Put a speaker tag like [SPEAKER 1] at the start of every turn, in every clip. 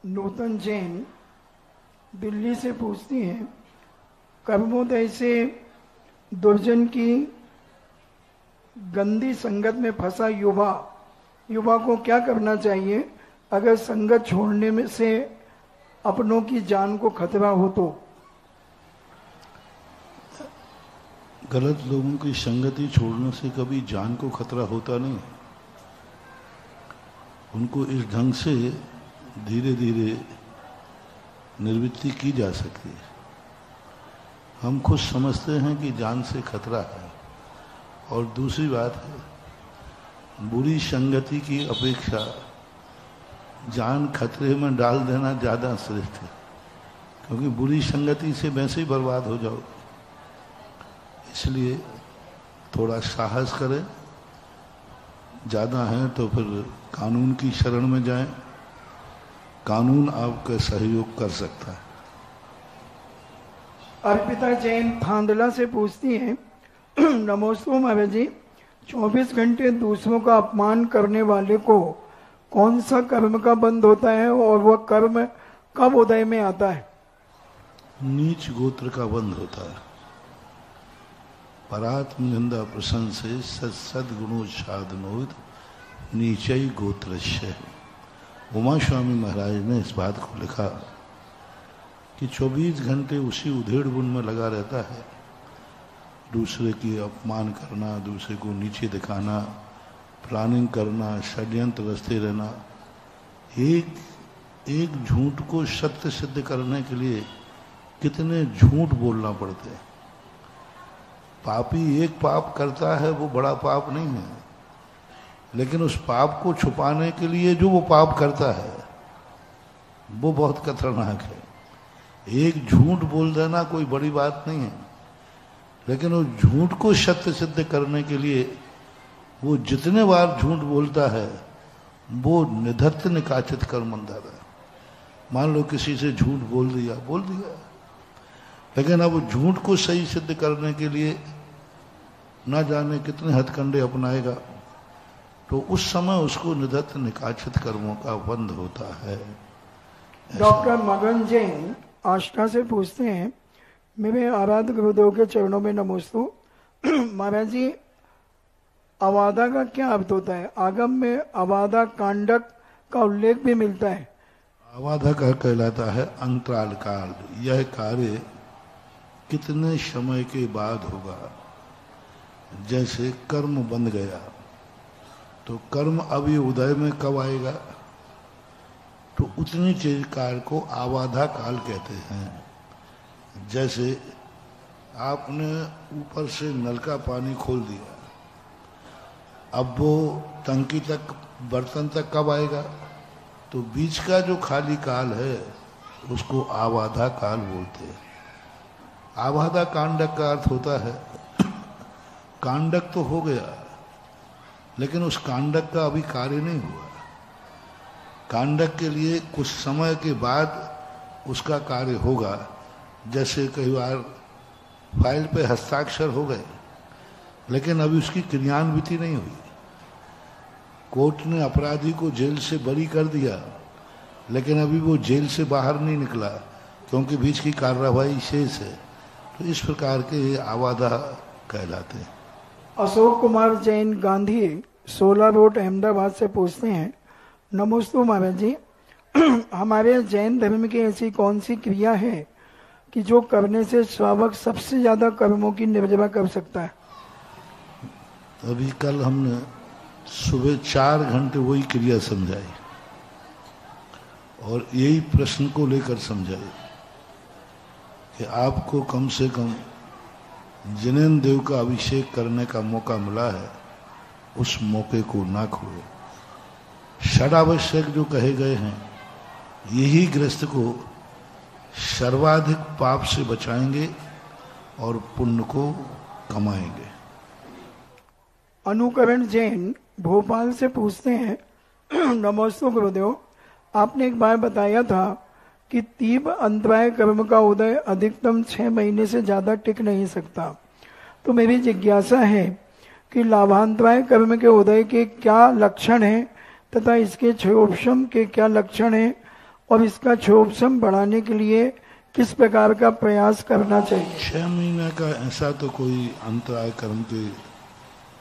[SPEAKER 1] नूतन जैन दिल्ली से पूछती हैं, कर्मोदय से दुर्जन की गंदी संगत में फंसा युवा को क्या करना चाहिए अगर संगत छोड़ने में से अपनों की जान को खतरा हो तो?
[SPEAKER 2] गलत लोगों की संगति छोड़ने से कभी जान को खतरा होता नहीं। उनको इस ढंग से धीरे धीरे निवृत्ति की जा सकती है। हम खुद समझते हैं कि जान से खतरा है। और दूसरी बात है, बुरी संगति की अपेक्षा जान खतरे में डाल देना ज़्यादा श्रेष्ठ है, क्योंकि बुरी संगति से वैसे ही बर्बाद हो जाओ। इसलिए थोड़ा साहस करें, ज़्यादा है तो फिर कानून की शरण में जाएं, कानून आपका सहयोग कर सकता है।
[SPEAKER 1] अर्पिता जैन थांदला से पूछती हैं, नमोस्तु महाराज जी, 24 घंटे दूसरों का अपमान करने वाले को कौन सा कर्म का बंध होता है और वह कर्म कब उदय में आता है?
[SPEAKER 2] नीच गोत्र का बंध होता है। परात्म निंदा प्रशंसे सद्गुणोच्छादनोद नीचई गोत्रस्य। उमा स्वामी महाराज ने इस बात को लिखा कि 24 घंटे उसी उधेड़ बुन में लगा रहता है, दूसरे की अपमान करना, दूसरे को नीचे दिखाना, प्लानिंग करना, षड्यंत्र रचते रहना। एक झूठ को सत्य सिद्ध करने के लिए कितने झूठ बोलना पड़ते हैं। पापी एक पाप करता है वो बड़ा पाप नहीं है, लेकिन उस पाप को छुपाने के लिए जो वो पाप करता है वो बहुत खतरनाक है। एक झूठ बोल देना कोई बड़ी बात नहीं है, लेकिन उस झूठ को सत्य सिद्ध करने के लिए वो जितने बार झूठ बोलता है वो निधत्त निकाचित कर्म बंधाता है। मान लो किसी से झूठ बोल दिया, लेकिन अब झूठ को सही सिद्ध करने के लिए ना जाने कितने हथकंडे अपनाएगा, तो उस समय उसको निधत्त निकाचित कर्मों का बंध होता है।
[SPEAKER 1] डॉक्टर मगन जैन आष्टा से पूछते हैं, मेरे आराध्य गुरुदेव के चरणों में नमोस्तु। महाराज जी, अवादा का क्या अर्थ होता है? आगम में अवादा कांडक का उल्लेख भी मिलता है।
[SPEAKER 2] अवादा का कहलाता है अंतराल काल। यह कार्य कितने समय के बाद होगा। जैसे कर्म बन गया तो कर्म अभी उदय में कब आएगा, तो उतनी चीज काल को आवाधा काल कहते हैं। जैसे आपने ऊपर से नल का पानी खोल दिया, अब वो टंकी तक, बर्तन तक कब आएगा, तो बीच का जो खाली काल है उसको आवाधा काल बोलते हैं। आवाधा कांडक का अर्थ होता है, कांडक तो हो गया लेकिन उस कांडक का अभी कार्य नहीं हुआ। कांडक के लिए कुछ समय के बाद उसका कार्य होगा। जैसे कई बार फाइल पे हस्ताक्षर हो गए लेकिन अभी उसकी क्रियान्विति नहीं हुई। कोर्ट ने अपराधी को जेल से बरी कर दिया लेकिन अभी वो जेल से बाहर नहीं निकला, क्योंकि बीच की कार्रवाई शेष है। तो इस प्रकार के ये आवादा कहलाते हैं।
[SPEAKER 1] अशोक कुमार जैन गांधी 16 रोड अहमदाबाद से पूछते हैं, नमोस्तु महाराज जी, हमारे जैन धर्म की ऐसी कौन सी क्रिया है कि जो करने से श्रावक सबसे ज्यादा कर्मों की निर्जरा कर सकता है?
[SPEAKER 2] अभी कल हमने सुबह 4 घंटे वही क्रिया समझाई और यही प्रश्न को लेकर समझाई कि आपको कम से कम जिनेन्द्र देव का अभिषेक करने का मौका मिला है, उस मौके को ना खोए। षडावश्यक जो कहे गए हैं यही गृहस्थ को सर्वाधिक पाप से बचाएंगे और पुण्य को कमाएंगे।
[SPEAKER 1] अनुकरण जैन भोपाल से पूछते हैं, नमस्ते गुरुदेव, आपने एक बार बताया था कि तीव्र अंतराय कर्म का उदय अधिकतम 6 महीने से ज्यादा टिक नहीं सकता। तो मेरी जिज्ञासा है कि लाभांतराय कर्म के उदय के क्या लक्षण हैं तथा इसके क्षयोपशम के क्या लक्षण हैं और इसका क्षोभसम बढ़ाने के लिए किस प्रकार का प्रयास करना चाहिए?
[SPEAKER 2] 6 महीने का ऐसा तो कोई अंतराय कर्म की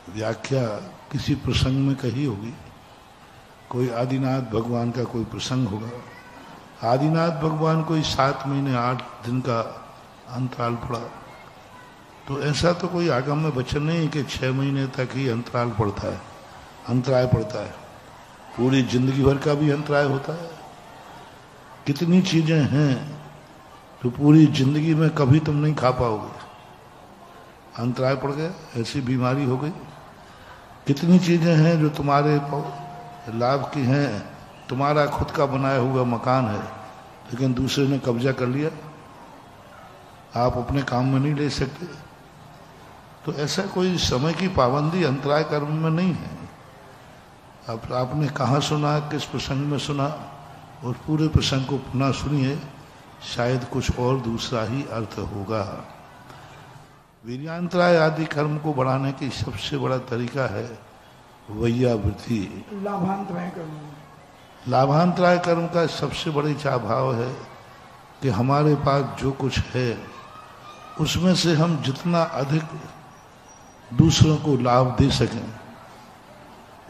[SPEAKER 2] व्याख्या किसी प्रसंग में कही होगी। कोई आदिनाथ भगवान का कोई प्रसंग होगा, आदिनाथ भगवान कोई 7 महीने 8 दिन का अंतराल पड़ा। तो ऐसा तो कोई आगम में वचन नहीं कि 6 महीने तक ही अंतराल पड़ता है, अंतराय पड़ता है। पूरी जिंदगी भर का भी अंतराय होता है। कितनी चीजें हैं जो पूरी जिंदगी में कभी तुम नहीं खा पाओगे, अंतराय पड़ गया, ऐसी बीमारी हो गई। कितनी चीजें हैं जो तुम्हारे लाभ की हैं, तुम्हारा खुद का बनाया हुआ मकान है लेकिन दूसरे ने कब्जा कर लिया, आप अपने काम में नहीं ले सकते। तो ऐसा कोई समय की पाबंदी अंतराय कर्म में नहीं है। अब आपने कहाँ सुना, किस प्रसंग में सुना, और पूरे प्रसंग को पुनः सुनिए, शायद कुछ और दूसरा ही अर्थ होगा। वीर्यांतराय आदि कर्म को बढ़ाने की सबसे बड़ा तरीका है वैयावृत्ति,
[SPEAKER 1] लाभांतराय कर्म।
[SPEAKER 2] लाभांतराय कर्म का सबसे बड़ी भाव है कि हमारे पास जो कुछ है उसमें से हम जितना अधिक दूसरों को लाभ दे सकें,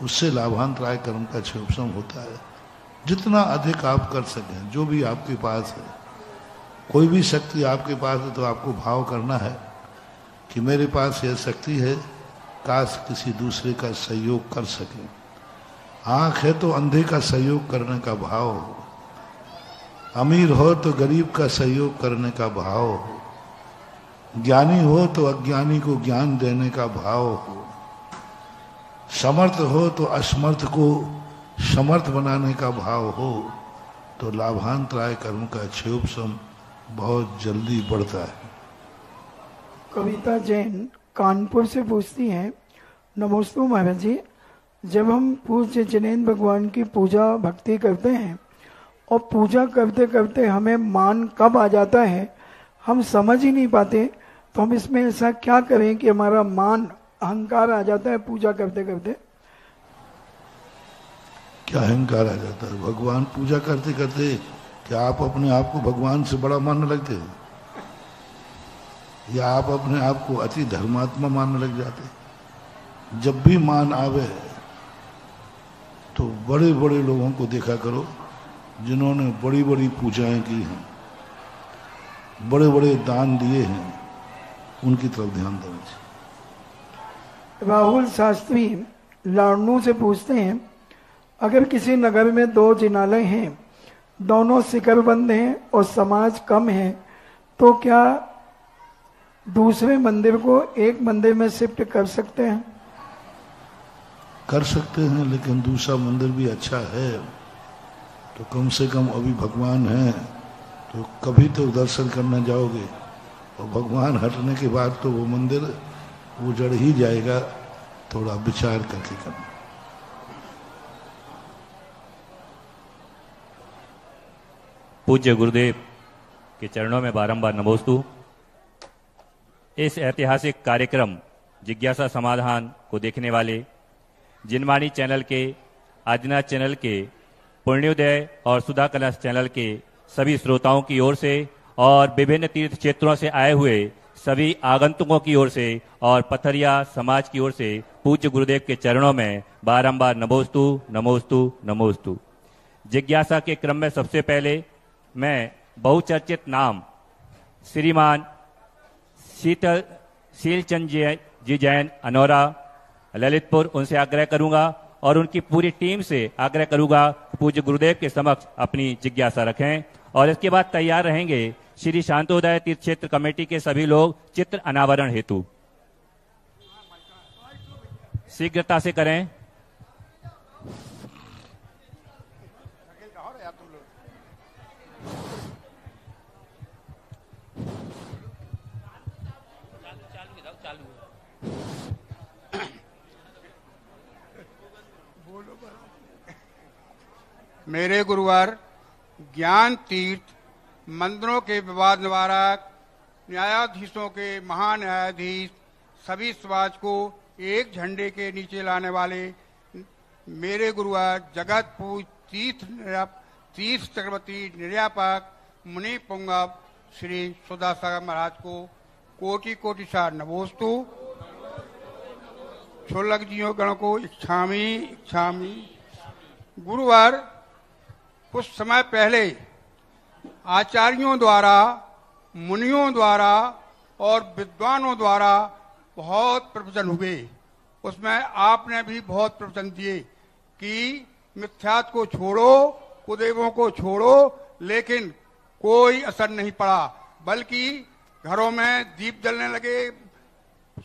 [SPEAKER 2] उससे लाभांतराय कर्म का क्षोभसम होता है। जितना अधिक आप कर सकें, जो भी आपके पास है, कोई भी शक्ति आपके पास है तो आपको भाव करना है कि मेरे पास यह शक्ति है, काश किसी दूसरे का सहयोग कर सके। आंख है तो अंधे का सहयोग करने का भाव हो, अमीर हो तो गरीब का सहयोग करने का भाव हो, ज्ञानी हो तो अज्ञानी को ज्ञान देने का भाव हो, समर्थ हो तो असमर्थ को समर्थ बनाने का भाव हो, तो लाभांतराय कर्म का क्षोभसम बहुत जल्दी बढ़ता है।
[SPEAKER 1] कविता जैन कानपुर से पूछती हैं, नमोस्तु महाराज जी, जब हम पूज्य जिनेन्द्र भगवान की पूजा भक्ति करते हैं और पूजा करते करते हमें मान कब आ जाता है हम समझ ही नहीं पाते, तो हम इसमें ऐसा क्या करें कि हमारा मान अहंकार आ जाता है पूजा करते करते?
[SPEAKER 2] क्या अहंकार आ जाता है? भगवान पूजा करते करते क्या आप अपने आप को भगवान से बड़ा मानने लगते हैं, या आप अपने आप को अति धर्मात्मा मानने लग जाते? जब भी मान आवे तो बड़े बड़े लोगों को देखा करो जिन्होंने बड़ी बड़ी पूजाएं की हैं, बड़े बड़े दान दिए हैं, उनकी तरफ ध्यान देना चाहिए।
[SPEAKER 1] राहुल शास्त्री लाड़नू से पूछते हैं, अगर किसी नगर में 2 जिनालय हैं, दोनों शिखरबंद हैं और समाज कम है, तो क्या दूसरे मंदिर को एक मंदिर में शिफ्ट कर सकते हैं?
[SPEAKER 2] कर सकते हैं, लेकिन दूसरा मंदिर भी अच्छा है तो कम से कम अभी भगवान है तो कभी तो दर्शन करने जाओगे, और भगवान हटने के बाद तो वो मंदिर उजड़ ही जाएगा। थोड़ा विचार करके करना।
[SPEAKER 3] पूज्य गुरुदेव के चरणों में बारंबार नमोस्तु। इस ऐतिहासिक कार्यक्रम जिज्ञासा समाधान को देखने वाले जिनवाणी चैनल के, आदिनाथ चैनल के, पुण्योदय और सुधा कलश चैनल के सभी श्रोताओं की ओर से और विभिन्न तीर्थ क्षेत्रों से आए हुए सभी आगंतुकों की ओर से और पथरिया समाज की ओर से पूज्य गुरुदेव के चरणों में बारंबार नमोस्तु नमोस्तु नमोस्तु। जिज्ञासा के क्रम में सबसे पहले मैं बहुचर्चित नाम श्रीमान शीलचंद जी जैन अनौरा ललितपुर, उनसे आग्रह करूंगा और उनकी पूरी टीम से आग्रह करूंगा पूज्य गुरुदेव के समक्ष अपनी जिज्ञासा रखें। और इसके बाद तैयार रहेंगे श्री शांतोदय तीर्थ क्षेत्र कमेटी के सभी लोग चित्र अनावरण हेतु। शीघ्रता से करें।
[SPEAKER 4] मेरे गुरुवार ज्ञान तीर्थ मंदिरों के विवाद निवारक न्यायाधीशों के महान्यायाधीश सभी समाज को एक झंडे के नीचे लाने वाले मेरे गुरुवार जगत पूज तीर्थ तीर्थ चक्रवर्ती निर्यापक मुनि पुंगव श्री सुधासागर महाराज को कोटि कोटि सा नमोस्तु। छोलक जियों गण को इच्छामी इच्छामी। गुरुवार कुछ समय पहले आचार्यों द्वारा, मुनियों द्वारा और विद्वानों द्वारा बहुत प्रवचन हुए। उसमें आपने भी बहुत प्रवचन दिए कि मिथ्यात को छोड़ो, कुदेवों को छोड़ो, लेकिन कोई असर नहीं पड़ा, बल्कि घरों में दीप जलने लगे,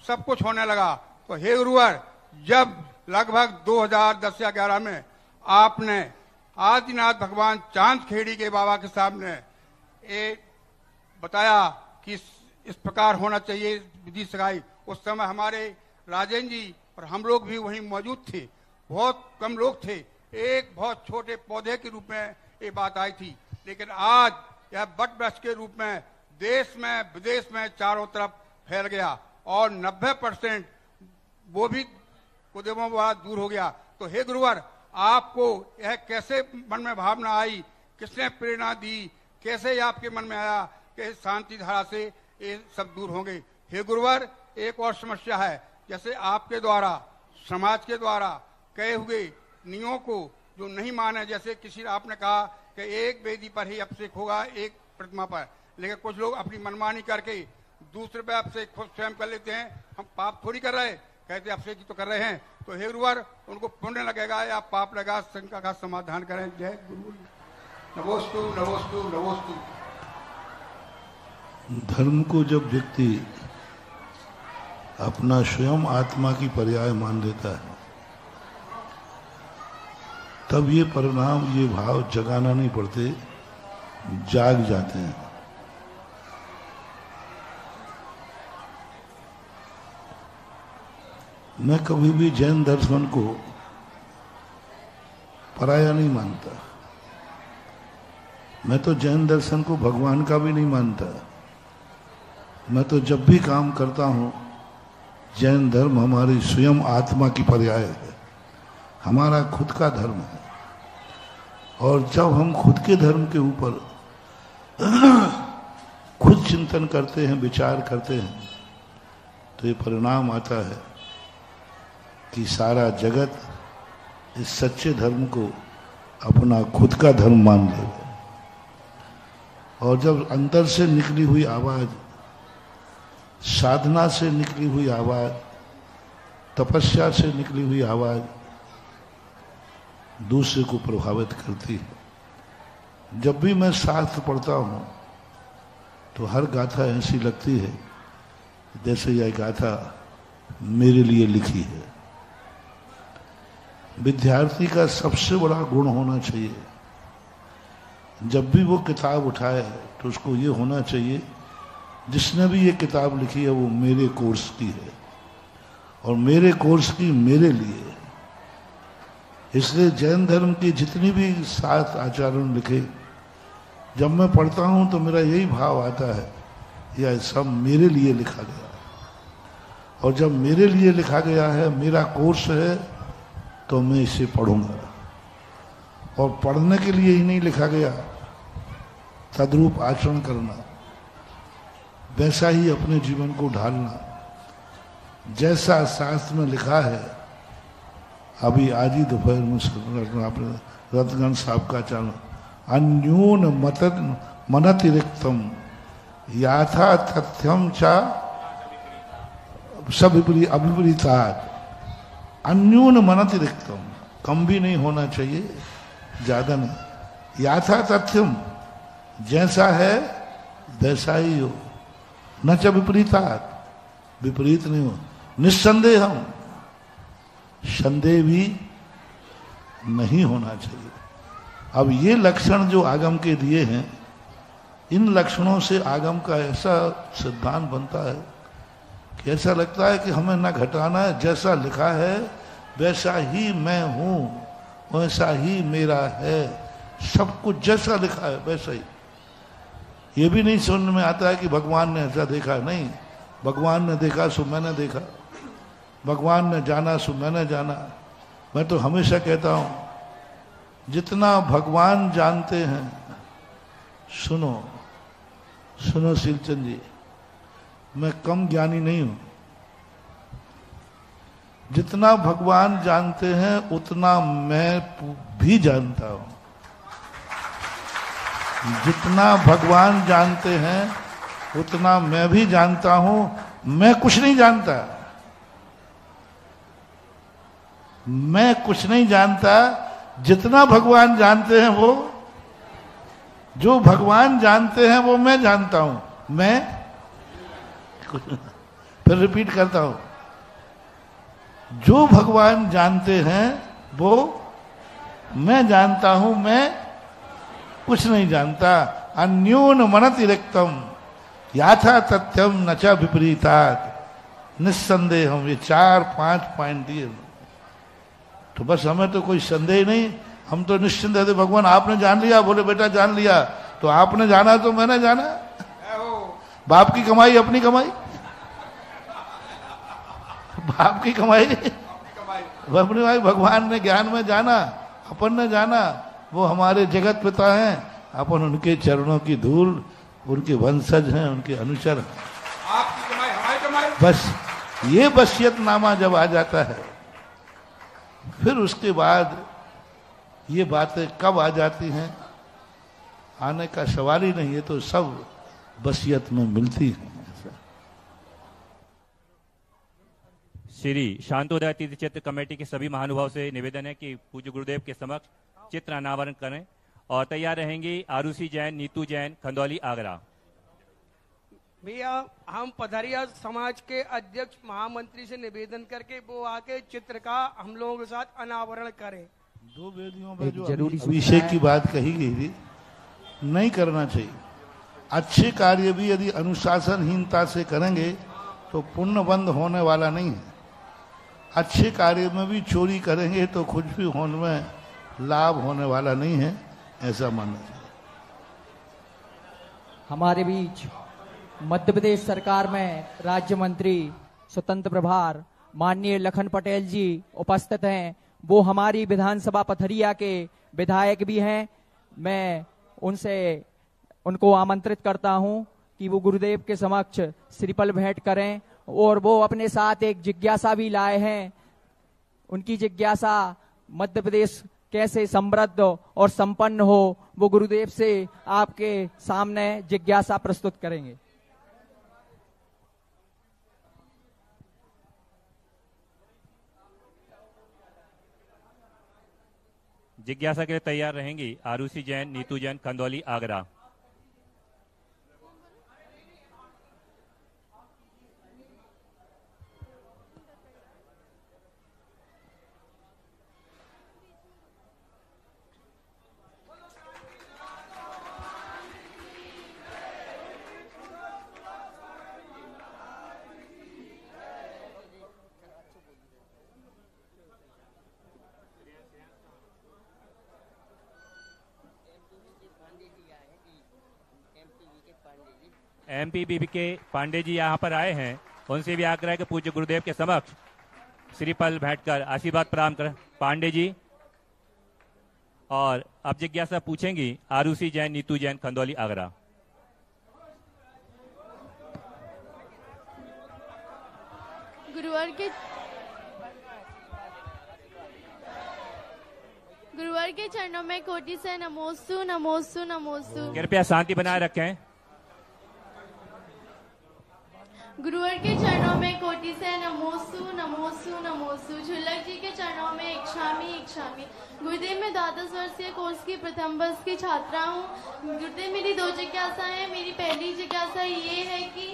[SPEAKER 4] सब कुछ होने लगा। तो हे गुरुवर, जब लगभग 2010 या 11 में आपने आदिनाथ भगवान चांद खेड़ी के बाबा के सामने ये बताया कि इस प्रकार होना चाहिए विधि सिखाई, उस समय हमारे राजेंद्र जी और हम लोग भी वहीं मौजूद थे। बहुत कम लोग थे, एक बहुत छोटे पौधे के रूप में ये बात आई थी, लेकिन आज यह बट वृक्ष के रूप में देश में विदेश में चारों तरफ फैल गया और 90% वो भी कुदेवों द्वारा दूर हो गया। तो हे गुरुवर, आपको यह कैसे मन में भावना आई, किसने प्रेरणा दी, कैसे आपके मन में आया कि शांति धारा से ये सब दूर होंगे? हे गुरुवर, एक और समस्या है, जैसे आपके द्वारा, समाज के द्वारा कहे हुए नियमों को जो नहीं माने, जैसे किसी आपने कहा कि एक वेदी पर ही अभिषेक होगा, एक प्रतिमा पर, लेकिन कुछ लोग अपनी मनमानी करके दूसरे पे अभिषेक खुद स्वयं कर लेते हैं। हम पाप थोड़ी कर रहे, कहते अभिषेक तो कर रहे हैं। तो हे गुरुवर, उनको पुण्य लगेगा या पाप लगेगा, शंका का समाधान करें। जय गुरु। नमोस्तु नमोस्तु नमोस्तु।
[SPEAKER 2] धर्म को जब व्यक्ति अपना स्वयं आत्मा की पर्याय मान लेता है, तब ये परिणाम, ये भाव जगाना नहीं पड़ते, जाग जाते हैं। मैं कभी भी जैन दर्शन को पराया नहीं मानता। मैं तो जैन दर्शन को भगवान का भी नहीं मानता। मैं तो जब भी काम करता हूं, जैन धर्म हमारी स्वयं आत्मा की पर्याय है, हमारा खुद का धर्म है। और जब हम खुद के धर्म के ऊपर खुद चिंतन करते हैं, विचार करते हैं, तो ये परिणाम आता है कि सारा जगत इस सच्चे धर्म को अपना खुद का धर्म मान लेगा। और जब अंदर से निकली हुई आवाज, साधना से निकली हुई आवाज, तपस्या से निकली हुई आवाज दूसरे को प्रभावित करती है। जब भी मैं शास्त्र पढ़ता हूं तो हर गाथा ऐसी लगती है जैसे यह गाथा मेरे लिए लिखी है। विद्यार्थी का सबसे बड़ा गुण होना चाहिए, जब भी वो किताब उठाए तो उसको ये होना चाहिए, जिसने भी ये किताब लिखी है वो मेरे कोर्स की है और मेरे कोर्स की मेरे लिए। इसलिए जैन धर्म की जितनी भी 7 आचार्यों ने लिखे, जब मैं पढ़ता हूं तो मेरा यही भाव आता है, यह सब मेरे लिए लिखा गया। और जब मेरे लिए लिखा गया है, मेरा कोर्स है, तो मैं इसे पढ़ूंगा। और पढ़ने के लिए ही नहीं लिखा गया, तद्रूप आचरण करना, वैसा ही अपने जीवन को ढालना, जैसा शास्त्र में लिखा है। अभी आज ही दोपहर में आपने रत्नगण साहब का चरण, अन्यून मनतिरिक्तम याथा तथ्यम चा सब अभिपरीतात्, अन्यून मनतिरिक्तम, कम भी नहीं होना चाहिए, ज्यादा नहीं। याथा तथ्यम, जैसा है वैसा ही हो, न च विपरीतात्, विपरीत नहीं हो। निस्संदेह हम, संदेह भी नहीं होना चाहिए। अब ये लक्षण जो आगम के दिए हैं, इन लक्षणों से आगम का ऐसा सिद्धांत बनता है कि ऐसा लगता है कि हमें ना घटाना है, जैसा लिखा है वैसा ही मैं हूं, वैसा ही मेरा है, सब कुछ जैसा लिखा है वैसा ही। ये भी नहीं सुनने में आता है कि भगवान ने ऐसा देखा, नहीं, भगवान ने देखा सो मैंने देखा, भगवान ने जाना सो मैंने जाना। मैं तो हमेशा कहता हूं जितना भगवान जानते हैं, सुनो सुनो शीलचंद जी, मैं कम ज्ञानी नहीं हूं। जितना भगवान जानते हैं उतना मैं भी जानता हूं। जितना भगवान जानते हैं उतना मैं भी जानता हूं। मैं कुछ नहीं जानता, मैं कुछ नहीं जानता। जितना भगवान जानते हैं वो, जो भगवान जानते हैं वो मैं जानता हूं। मैं फिर रिपीट करता हूं, जो भगवान जानते हैं वो मैं जानता हूं। मैं कुछ नहीं जानता। अन्यून मनति रिक्तम याथा तथ्यम न च विपरीतात निस्संदेहम। ये 4-5 पॉइंट दिए, तो बस हमें तो कोई संदेह नहीं। हम तो निश्चिंत थे, भगवान आपने जान लिया। बोले बेटा जान लिया, तो आपने जाना तो मैंने जाना। बाप की कमाई अपनी कमाई, बाप की कमाई अपनी कमाई। भगवान ने ज्ञान में जाना, अपन ने जाना। वो हमारे जगत पिता हैं, अपन उनके चरणों की धूल, उनके वंशज हैं, उनके अनुचर।
[SPEAKER 4] आपकी कमाई हमारी कमाई।
[SPEAKER 2] बस ये वसीयतनामा जब आ जाता है, फिर उसके बाद ये बातें कब आ जाती हैं, आने का सवाल ही नहीं है। तो सब वसीयत में मिलती है।
[SPEAKER 3] श्री शांतोदय तीर्थ चित्र कमेटी के सभी महानुभाव से निवेदन है कि पूज्य गुरुदेव के समक्ष चित्र अनावरण करें और तैयार रहेंगी आरुषि जैन, नीतू जैन, खंदौली, आगरा।
[SPEAKER 5] भैया हम पथरिया समाज के अध्यक्ष महामंत्री से निवेदन करके वो आके चित्र का हम लोगों के साथ अनावरण करें।
[SPEAKER 2] 2 वेदियों में जो अभिषेक की बात कही गई थी, नहीं करना चाहिए। अच्छे कार्य भी यदि अनुशासनहीनता से करेंगे तो पुण्य बंद होने वाला नहीं है। अच्छे कार्य में भी चोरी करेंगे तो कुछ भी होने में लाभ होने वाला नहीं है, ऐसा मानना चाहिए।
[SPEAKER 6] हमारे बीच मध्य प्रदेश सरकार में राज्य मंत्री स्वतंत्र प्रभार माननीय लखन पटेल जी उपस्थित हैं। वो हमारी विधानसभा पथरिया के विधायक भी हैं। मैं उनको आमंत्रित करता हूं कि वो गुरुदेव के समक्ष श्रीफल भेंट करें और वो अपने साथ एक जिज्ञासा भी लाए हैं। उनकी जिज्ञासा मध्य प्रदेश कैसे समृद्ध और संपन्न हो, वो गुरुदेव से आपके सामने जिज्ञासा प्रस्तुत करेंगे।
[SPEAKER 3] जिज्ञासा के लिए तैयार रहेंगी आरुषि जैन, नीतू जैन, खंदौली, आगरा। एमपीबीबी के पांडे जी यहाँ पर आए हैं, उनसे भी आग्रह है कि पूज्य गुरुदेव के समक्ष श्रीफल भेंटकर आशीर्वाद प्रदान करें। पांडे जी और अब जिज्ञासा पूछेंगी आरुषि जैन, नीतू जैन, खंदौली, आगरा।
[SPEAKER 7] गुरुवर के चरणों में कोटि से नमोस्तु नमोस्तु नमोस्तु।
[SPEAKER 3] कृपया शांति बनाए रखें।
[SPEAKER 7] गुरुवर के चरणों में कोटि से नमोस्तु नमोस्तु नमोस्तु। झुल्लक जी के चरणों में इक्षामि इक्षामि। गुरुदेव मैं 12 वर्षीय कोर्स की प्रथम वर्ष की छात्रा हूँ। गुरुदेव मेरी 2 जिज्ञासा है। मेरी पहली जिज्ञासा ये है कि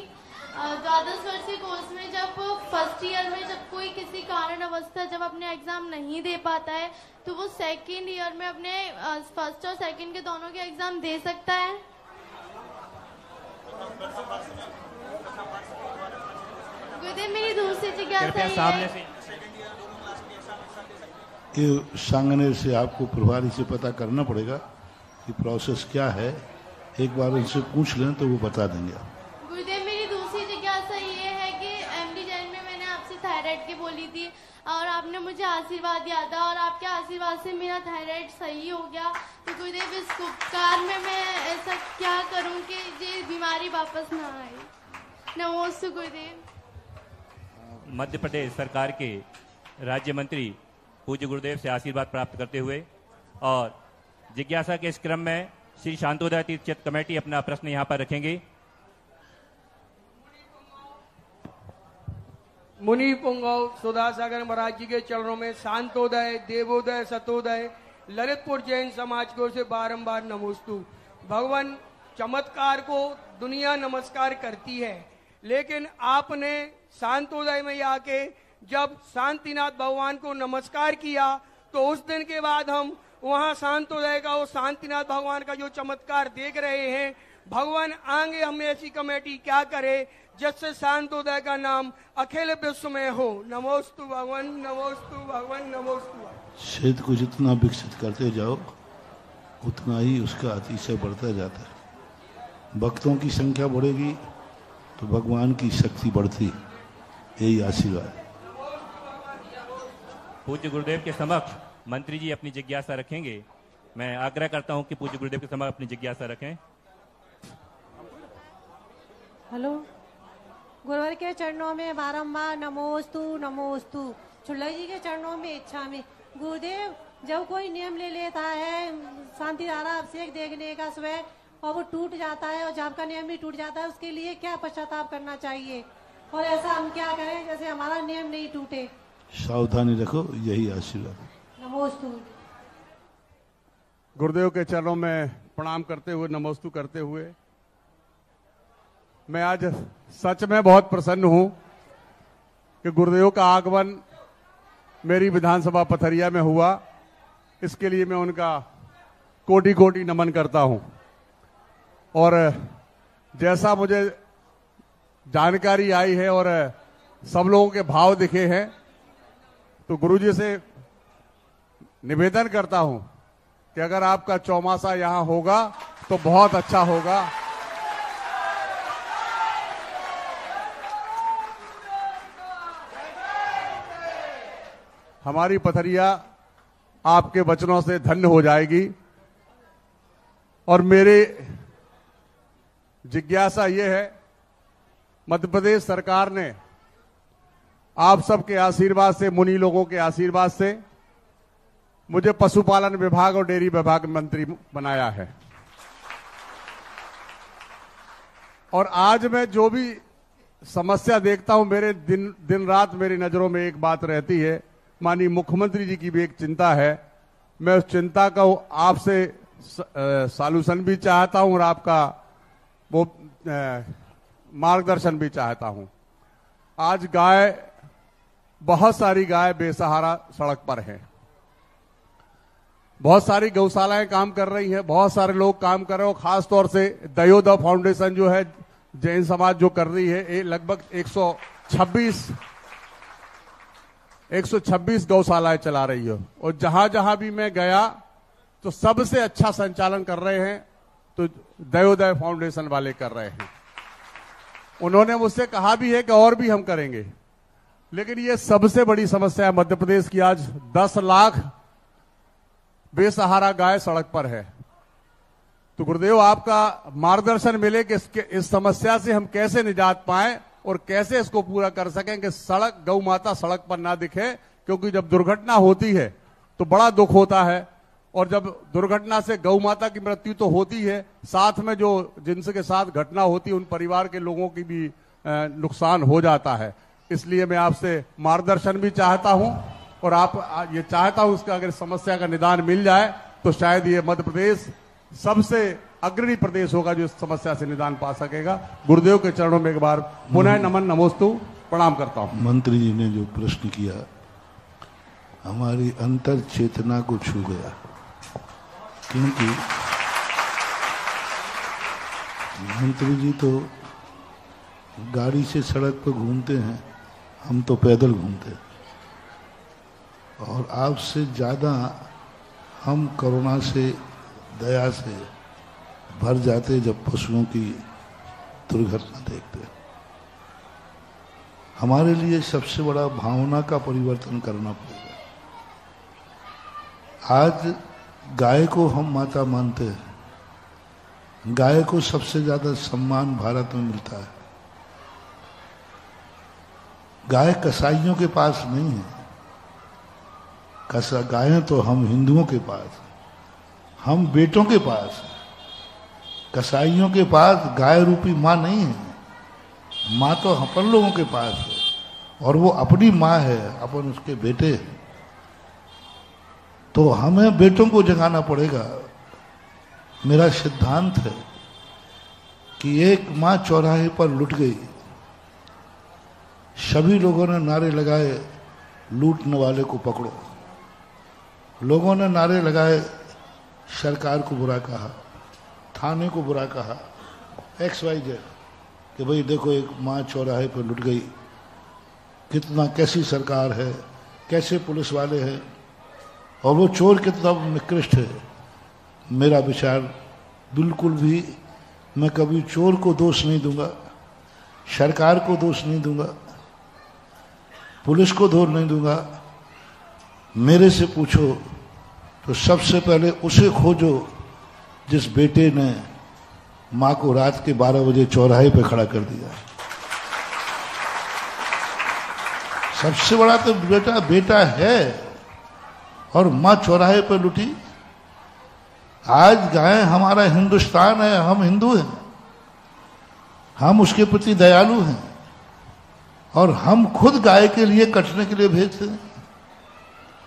[SPEAKER 7] 12 वर्षीय कोर्स में जब फर्स्ट ईयर में जब कोई किसी कारण अवस्था जब अपने एग्जाम नहीं दे पाता है तो वो सेकेंड ईयर में अपने फर्स्ट और सेकेंड के दोनों के एग्जाम दे सकता है? गुरुदेव मेरी दूसरी जिज्ञासा
[SPEAKER 2] ये सांगने से आपको प्रभारी से पता करना पड़ेगा कि प्रोसेस क्या है। एक बार उनसे पूछ लें तो वो बता देंगे।
[SPEAKER 7] गुरुदेव मेरी दूसरी जिज्ञासा ये है कि एमडी जैन में मैंने आपसे थायराइड की बोली थी। और आपने मुझे आशीर्वाद दिया था और आपके आशीर्वाद से मेरा थायराइड सही हो गया। तो गुरुदेव इस उपकार में मैं ऐसा क्या करूं कि ये बीमारी वापस ना आए। नमोस्तु गुरुदेव।
[SPEAKER 3] मध्य प्रदेश सरकार के राज्य मंत्री पूज्य गुरुदेव से आशीर्वाद प्राप्त करते हुए और जिज्ञासा के इस क्रम में श्री शांतोदय तीर्थ चित्त कमेटी अपना प्रश्न यहाँ पर रखेंगे।
[SPEAKER 5] मुनि पुंगव सुधा सागर महाराज जी के चरणों में शांतोदय, देवोदय, सतोदय, ललितपुर जैन समाज की ओर से बारंबार नमोस्तु। भगवान चमत्कार को दुनिया नमस्कार करती है, लेकिन आपने शांतोदय में आके जब शांतिनाथ भगवान को नमस्कार किया तो उस दिन के बाद हम वहां शांतोदय का, वो शांतिनाथ भगवान का जो चमत्कार देख रहे हैं। भगवान आगे हमें ऐसी कमेटी क्या करे जिससे शांतोदय का नाम अखिल विश्व में हो। नमोस्तु भगवान, नमोस्तु भगवान, नमोस्तु।
[SPEAKER 2] क्षेत्र को जितना विकसित करते जाओ उतना ही उसका अतिशय बढ़ता जाता है। भक्तों की संख्या बढ़ेगी तो भगवान की शक्ति बढ़ती, यही आशीर्वाद।
[SPEAKER 3] पूज्य गुरुदेव के समक्ष मंत्री जी अपनी जिज्ञासा रखेंगे। मैं आग्रह करता हूं कि पूज्य गुरुदेव के समक्ष अपनी जिज्ञासा रखें।
[SPEAKER 8] हेलो, गुरुवर के चरणों में बारंबार नमोस्तु नमोस्तु। चुल्ला जी के चरणों में इच्छा में। गुरुदेव, जब कोई नियम ले लेता है शांति धारा अभिषेक देखने का सुबह और वो टूट जाता है और जब का नियम भी टूट जाता है, उसके लिए क्या पश्चाताप करना चाहिए और ऐसा हम क्या करें जैसे हमारा नियम नहीं टूटे?
[SPEAKER 2] सावधानी रखो, यही आशीर्वाद।
[SPEAKER 8] नमोस्तु।
[SPEAKER 9] गुरुदेव के चरणों में प्रणाम करते हुए, नमोस्तु करते हुए, मैं आज सच में बहुत प्रसन्न हूं कि गुरुदेव का आगमन मेरी विधानसभा पथरिया में हुआ। इसके लिए मैं उनका कोटि कोटि नमन करता हूं। और जैसा मुझे जानकारी आई है और सब लोगों के भाव दिखे हैं, तो गुरुजी से निवेदन करता हूं कि अगर आपका चौमासा यहां होगा तो बहुत अच्छा होगा। हमारी पथरिया आपके वचनों से धन्य हो जाएगी। और मेरी जिज्ञासा ये है, मध्य प्रदेश सरकार ने आप सबके आशीर्वाद से, मुनि लोगों के आशीर्वाद से मुझे पशुपालन विभाग और डेयरी विभाग मंत्री बनाया है। और आज मैं जो भी समस्या देखता हूं, मेरे दिन रात मेरी नजरों में एक बात रहती है, माननीय मुख्यमंत्री जी की भी एक चिंता है। मैं उस चिंता का आपसे सॉल्यूशन भी चाहता हूं और आपका वो मार्गदर्शन भी चाहता हूं। आज बहुत सारी गाय बेसहारा सड़क पर हैं। बहुत सारी गौशालाएं काम कर रही हैं, बहुत सारे लोग काम कर रहे हो। खास तौर से दयोदा फाउंडेशन जो है, जैन समाज जो कर रही है, लगभग 126 गौशालाएं चला रही हो। और जहां जहां भी मैं गया तो सबसे अच्छा संचालन कर रहे हैं तो दयोदय फाउंडेशन वाले कर रहे हैं। उन्होंने मुझसे कहा भी है कि और भी हम करेंगे, लेकिन ये सबसे बड़ी समस्या है मध्य प्रदेश की। आज 10 लाख बेसहारा गाय सड़क पर है। तो गुरुदेव, आपका मार्गदर्शन मिले कि इस समस्या से हम कैसे निजात पाएं और कैसे इसको पूरा कर सकें कि गौ माता सड़क पर ना दिखे। क्योंकि जब दुर्घटना होती है तो बड़ा दुख होता है, और जब दुर्घटना से गौ माता की मृत्यु तो होती है, साथ में जो जिनके साथ घटना होती है उन परिवार के लोगों की भी नुकसान हो जाता है। इसलिए मैं आपसे मार्गदर्शन भी चाहता हूं और आप ये चाहता हूं उसका अगर समस्या का निदान मिल जाए तो शायद ये मध्य प्रदेश सबसे अग्रणी प्रदेश होगा जो इस समस्या से निदान पा सकेगा। गुरुदेव के चरणों में एक बार पुनः नमन, नमोस्तु, प्रणाम करता हूं।
[SPEAKER 2] मंत्री जी ने जो प्रश्न किया हमारी अंतर चेतना को छू गया, क्योंकि मंत्री जी तो गाड़ी से सड़क पर घूमते हैं, हम तो पैदल घूमते हैं। और आपसे ज्यादा हम करुणा से, दया से भर जाते जब पशुओं की दुर्घटना देखते। हमारे लिए सबसे बड़ा भावना का परिवर्तन करना पड़ेगा। आज गाय को हम माता मानते हैं, गाय को सबसे ज्यादा सम्मान भारत में मिलता है। गाय कसाईयों के पास नहीं है, गायें तो हम हिंदुओं के पास, हम बेटों के पास, कसाईयों के पास गाय रूपी माँ नहीं है। माँ तो अपन लोगों के पास है, और वो अपनी माँ है, अपन उसके बेटे हैं। तो हमें बेटों को जगाना पड़ेगा। मेरा सिद्धांत है कि एक माँ चौराहे पर लुट गई, सभी लोगों ने नारे लगाए लूटने वाले को पकड़ो, लोगों ने नारे लगाए सरकार को बुरा कहा, थाने को बुरा कहा, XYZ, कि भाई देखो एक माँ चौराहे पर लुट गई, कितना कैसी सरकार है, कैसे पुलिस वाले हैं, और वो चोर कितना निकृष्ट है। मेरा विचार बिल्कुल भी, मैं कभी चोर को दोष नहीं दूंगा, सरकार को दोष नहीं दूंगा, पुलिस को दोष नहीं दूंगा। मेरे से पूछो तो सबसे पहले उसे खोजो जिस बेटे ने माँ को रात के 12 बजे चौराहे पे खड़ा कर दिया। सबसे बड़ा तो बेटा है, और माँ चौराहे पे लुटी। आज गाय हमारा हिंदुस्तान है, हम हिंदू हैं, हम उसके प्रति दयालु हैं, और हम खुद गाय के लिए कटने के लिए भेजते हैं।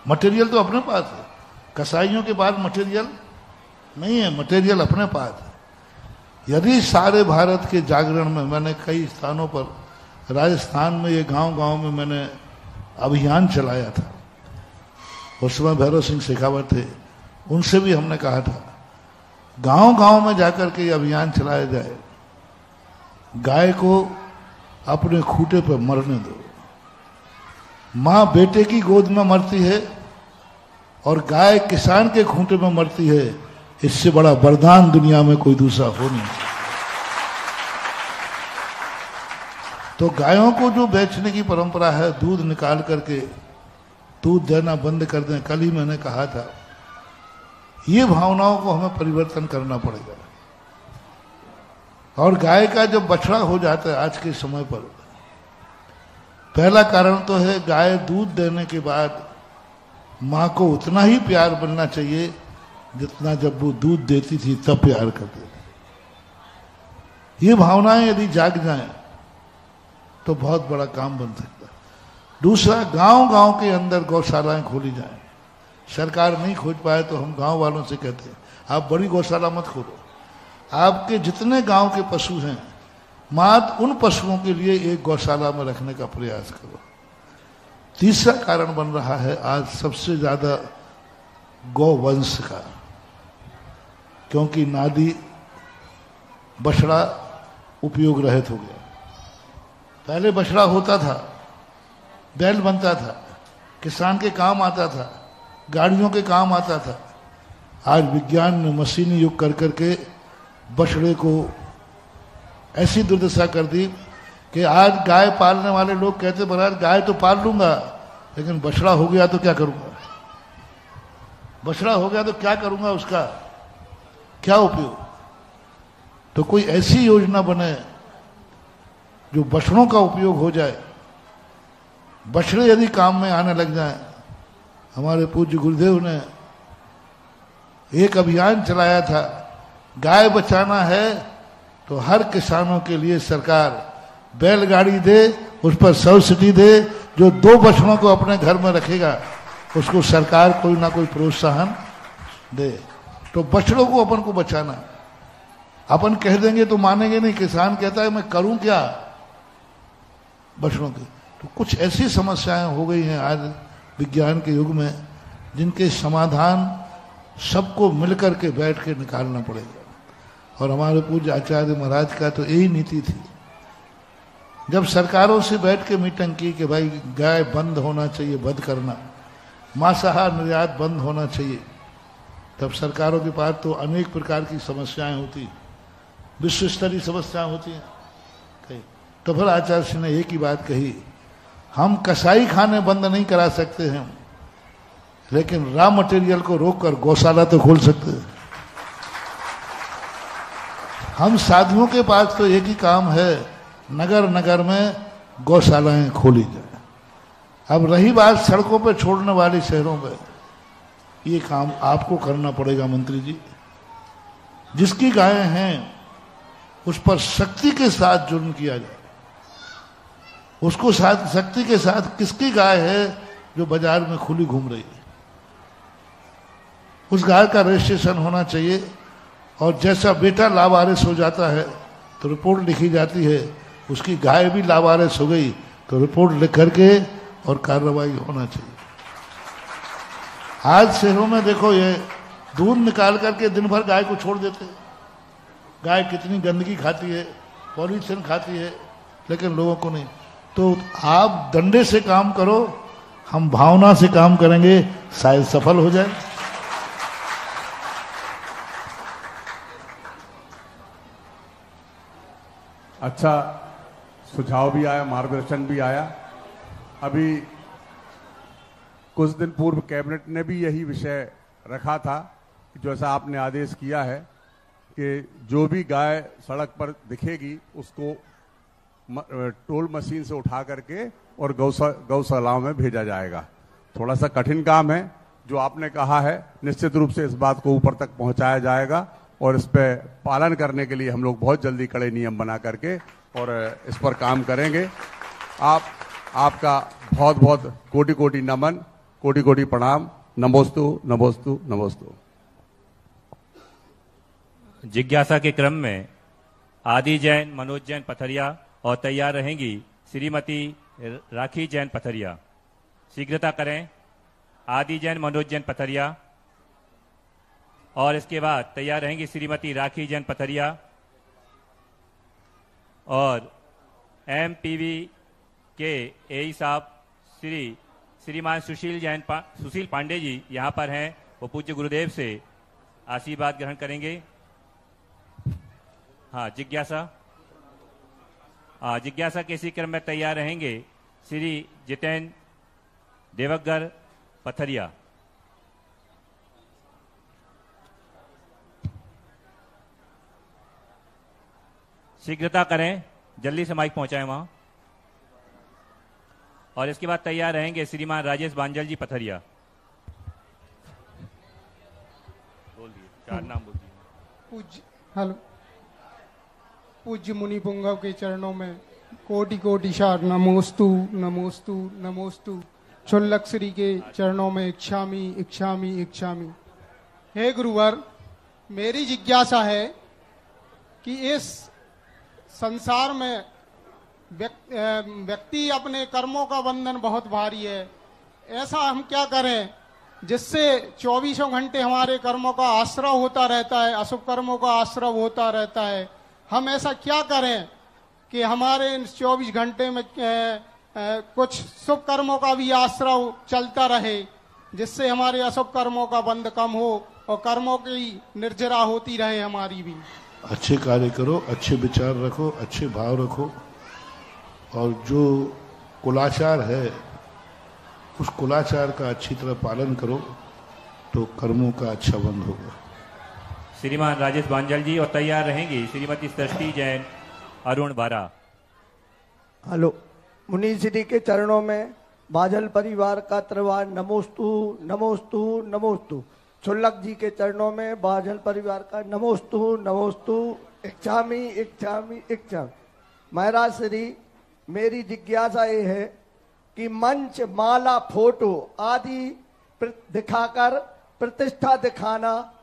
[SPEAKER 2] मटेरियल तो अपने पास है, कसाईयों के पास मटेरियल नहीं है, मटेरियल अपने पास है। यदि सारे भारत के जागरण में, मैंने कई स्थानों पर, राजस्थान में ये गांव-गांव में मैंने अभियान चलाया था, उस समय भैरव सिंह शेखावत थे, उनसे भी हमने कहा था गांव-गांव में जाकर के ये अभियान चलाया जाए, गाय को अपने खूंटे पर मरने दो। माँ बेटे की गोद में मरती है और गाय किसान के खूंटे में मरती है, इससे बड़ा वरदान दुनिया में कोई दूसरा हो नहीं। तो गायों को जो बेचने की परंपरा है, दूध निकाल करके दूध देना बंद कर दें, कल ही मैंने कहा था, ये भावनाओं को हमें परिवर्तन करना पड़ेगा। और गाय का जब बछड़ा हो जाता है आज के समय पर, पहला कारण तो है गाय दूध देने के बाद माँ को उतना ही प्यार मिलना चाहिए जितना जब वो दूध देती थी तब प्यार करते थे। ये भावनाएं यदि जाग जाएं तो बहुत बड़ा काम बन सकता है। दूसरा, गांव-गांव के अंदर गौशालाएं खोली जाएं। सरकार नहीं खोज पाए तो हम गांव वालों से कहते हैं आप बड़ी गौशाला मत खोलो, आपके जितने गांव के पशु हैं मात्र उन पशुओं के लिए एक गौशाला में रखने का प्रयास करो। तीसरा कारण बन रहा है आज सबसे ज्यादा गौवंश का, क्योंकि नादी बछड़ा उपयोग रहित हो गया। पहले बछड़ा होता था, बैल बनता था, किसान के काम आता था, गाड़ियों के काम आता था। आज विज्ञान ने मशीनी युग कर करके बछड़े को ऐसी दुर्दशा कर दी कि आज गाय पालने वाले लोग कहते महाराज गाय तो पाल लूंगा लेकिन बछड़ा हो गया तो क्या करूंगा, बछड़ा हो गया तो क्या करूंगा, उसका क्या उपयोग। तो कोई ऐसी योजना बने जो बछड़ों का उपयोग हो जाए, बछड़े यदि काम में आने लग जाएं। हमारे पूज्य गुरुदेव ने एक अभियान चलाया था, गाय बचाना है तो हर किसानों के लिए सरकार बैलगाड़ी दे, उस पर सब्सिडी दे, जो 2 बछड़ों को अपने घर में रखेगा उसको सरकार कोई ना कोई प्रोत्साहन दे। तो बछड़ों को अपन को बचाना, अपन कह देंगे तो मानेंगे नहीं, किसान कहता है मैं करूं क्या बछड़ों की। तो कुछ ऐसी समस्याएं हो गई हैं आज विज्ञान के युग में जिनके समाधान सबको मिलकर के बैठ के निकालना पड़ेगा। और हमारे पूज्य आचार्य महाराज का तो यही नीति थी, जब सरकारों से बैठ के मीटिंग की कि भाई गाय बंद होना चाहिए, वध करना, मांसाहार निर्यात बंद होना चाहिए, तब सरकारों के पास तो अनेक प्रकार की समस्याएं होती, विश्व स्तरीय समस्याएं होती हैं। तो फिर आचार्य सिंह ने एक ही बात कही हम कसाई खाने बंद नहीं करा सकते हैं, लेकिन रॉ मटेरियल को रोककर गौशाला तो खोल सकते हैं। हम साधुओं के पास तो एक ही काम है, नगर नगर में गौशालाएं खोली जाए। अब रही बात सड़कों पे छोड़ने वाली शहरों में, ये काम आपको करना पड़ेगा मंत्री जी। जिसकी गायें हैं उस पर शक्ति के साथ जुर्म किया जाए। उसको साथ शक्ति के साथ किसकी गाय है जो बाजार में खुली घूम रही है, उस गाय का रजिस्ट्रेशन होना चाहिए। और जैसा बेटा लावारिस हो जाता है तो रिपोर्ट लिखी जाती है, उसकी गाय भी लावारिस हो गई तो रिपोर्ट लिख करके और कार्रवाई होना चाहिए। आज शहरों में देखो, ये दूध निकाल करके दिन भर गाय को छोड़ देते हैं। गाय कितनी गंदगी खाती है, पॉल्यूशन खाती है, लेकिन लोगों को नहीं। तो आप डंडे से काम करो, हम भावना से काम करेंगे, शायद सफल हो जाए।
[SPEAKER 9] अच्छा सुझाव भी आया, मार्गदर्शन भी आया। अभी कुछ दिन पूर्व कैबिनेट ने भी यही विषय रखा था कि जैसा आपने आदेश किया है कि जो भी गाय सड़क पर दिखेगी उसको टोल मशीन से उठा करके और गौशालाओं में भेजा जाएगा। थोड़ा सा कठिन काम है, जो आपने कहा है निश्चित रूप से इस बात को ऊपर तक पहुंचाया जाएगा और इस पे पालन करने के लिए हम लोग बहुत जल्दी कड़े नियम बना करके और इस पर काम करेंगे। आपका बहुत बहुत कोटि कोटि नमन, कोटि कोटि प्रणाम। नमोस्तु नमोस्तु नमोस्तु।
[SPEAKER 3] जिज्ञासा के क्रम में आदि जैन, मनोज जैन पथरिया और तैयार रहेंगी श्रीमती राखी जैन पथरिया। शीघ्रता करें। आदि जैन, मनोज जैन पथरिया, और इसके बाद तैयार रहेंगी श्रीमती राखी जैन पथरिया और एमपीवी के एई साहब श्रीमान सुशील पांडे जी यहाँ पर हैं। वो पूज्य गुरुदेव से आशीर्वाद ग्रहण करेंगे। हाँ, जिज्ञासा के इसी क्रम में तैयार रहेंगे श्री जितेंद्र देवगर पथरिया। शीघ्रता करें, जल्दी से माइक पहुंचाएं वहां। और इसके बाद तैयार रहेंगे श्रीमान राजेश बांजल जी पथरिया। बोल दिए, 4 नाम बोल दिए।
[SPEAKER 10] पूज्य मुनि पुंगव के चरणों में कोटि कोटि शार नमोस्तु नमोस्तु नमोस्तु। क्षुल्लक श्री के चरणों में इच्छामि इच्छामि इच्छामि। हे गुरुवर, मेरी जिज्ञासा है कि इस संसार में व्यक्ति अपने कर्मों का बंधन बहुत भारी है। ऐसा हम क्या करें जिससे 24 घंटे हमारे कर्मों का आश्रव होता रहता है, अशुभ कर्मों का आश्रव होता रहता है। हम ऐसा क्या करें कि हमारे इन 24 घंटे में कुछ शुभ कर्मों का भी आश्रव चलता रहे, जिससे हमारे अशुभ कर्मों का बंध कम हो और कर्मों की निर्जरा होती रहे हमारी भी।
[SPEAKER 2] अच्छे कार्य करो, अच्छे विचार रखो, अच्छे भाव रखो, और जो कुलाचार है उस कुलाचार का अच्छी तरह पालन करो तो कर्मों का अच्छा बंध होगा।
[SPEAKER 3] श्रीमान राजेश बांजल जी, और तैयार रहेंगी श्रीमती सृष्टि जैन अरुण बारा।
[SPEAKER 11] हेलो, मुनि श्री के चरणों में बाजल परिवार का त्रिवार नमोस्तु नमोस्तु नमोस्तु। छुल्लक जी के चरणों में बाजल परिवार का नमोस्तु नमोस्तु। इच्छामि इच्छामि इच्छामि। महाराज श्री, मेरी जिज्ञासा ये है कि मंच, माला, फोटो आदि दिखाकर प्रतिष्ठा दिखाना,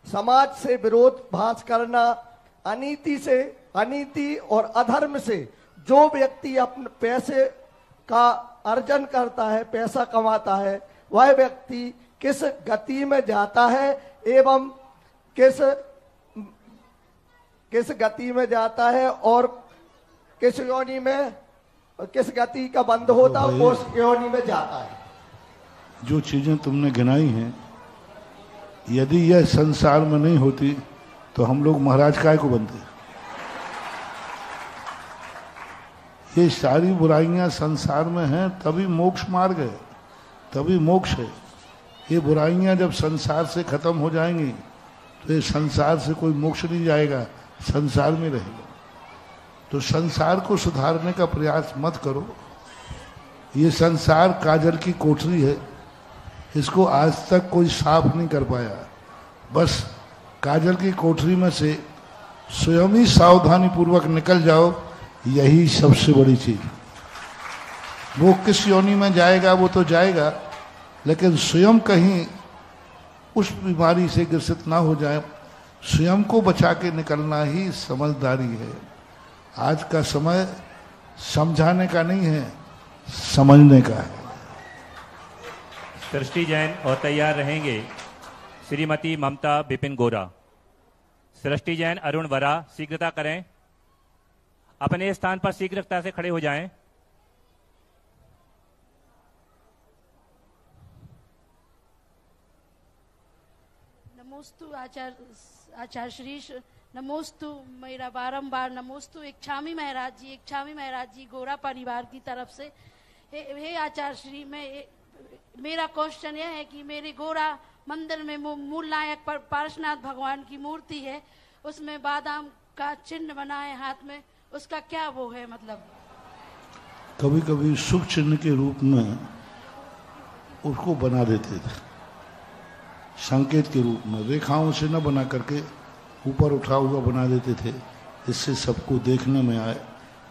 [SPEAKER 11] समाज से विरोध भास करना, अनीति और अधर्म से जो व्यक्ति अपने पैसे का अर्जन करता है, पैसा कमाता है, वह व्यक्ति किस गति में जाता है एवं किस गति में जाता है और किस योनि में, किस गति का बंद होता है उस योनि में जाता है।
[SPEAKER 2] जो चीजें तुमने गिनाई हैं, यदि यह संसार में नहीं होती तो हम लोग महाराज काय को बनते। ये सारी बुराइयां संसार में हैं, तभी मोक्ष मार्ग है, तभी मोक्ष है। ये बुराइयां जब संसार से खत्म हो जाएंगी तो ये संसार से कोई मोक्ष नहीं जाएगा, संसार में रहेगा। तो संसार को सुधारने का प्रयास मत करो। ये संसार काजल की कोठरी है, इसको आज तक कोई साफ नहीं कर पाया। बस काजल की कोठरी में से स्वयं ही सावधानी पूर्वक निकल जाओ, यही सबसे बड़ी चीज। वो किस योनि में जाएगा वो तो जाएगा, लेकिन स्वयं कहीं उस बीमारी से ग्रसित ना हो जाए, स्वयं को बचा के निकलना ही समझदारी है। आज का समय समझाने का नहीं है, समझने का है।
[SPEAKER 3] सृष्टि जैन और तैयार रहेंगे श्रीमती ममता बिपिन गोरा। सृष्टि जैन, अरुण वरा शीघ्रता करें, अपने स्थान पर शीघ्रता से खड़े हो जाएं।
[SPEAKER 12] नमोस्तु आचार्य श्री, नमोस्तु मेरा बारंबार नमोस्तु इच्छामी महाराज जी गोरा परिवार की तरफ से। हे आचार्य श्री, मेरा क्वेश्चन यह है कि मेरे गोरा मंदिर में मूल नायक पर पार्श्वनाथ भगवान की मूर्ति है, उसमें बादाम का चिन्ह बना है हाथ में, उसका क्या वो है मतलब?
[SPEAKER 2] कभी कभी शुभ चिन्ह के रूप में उसको बना देते थे, संकेत के रूप में, रेखाओं से न बना करके ऊपर उठा हुआ बना देते थे, इससे सबको देखने में आए।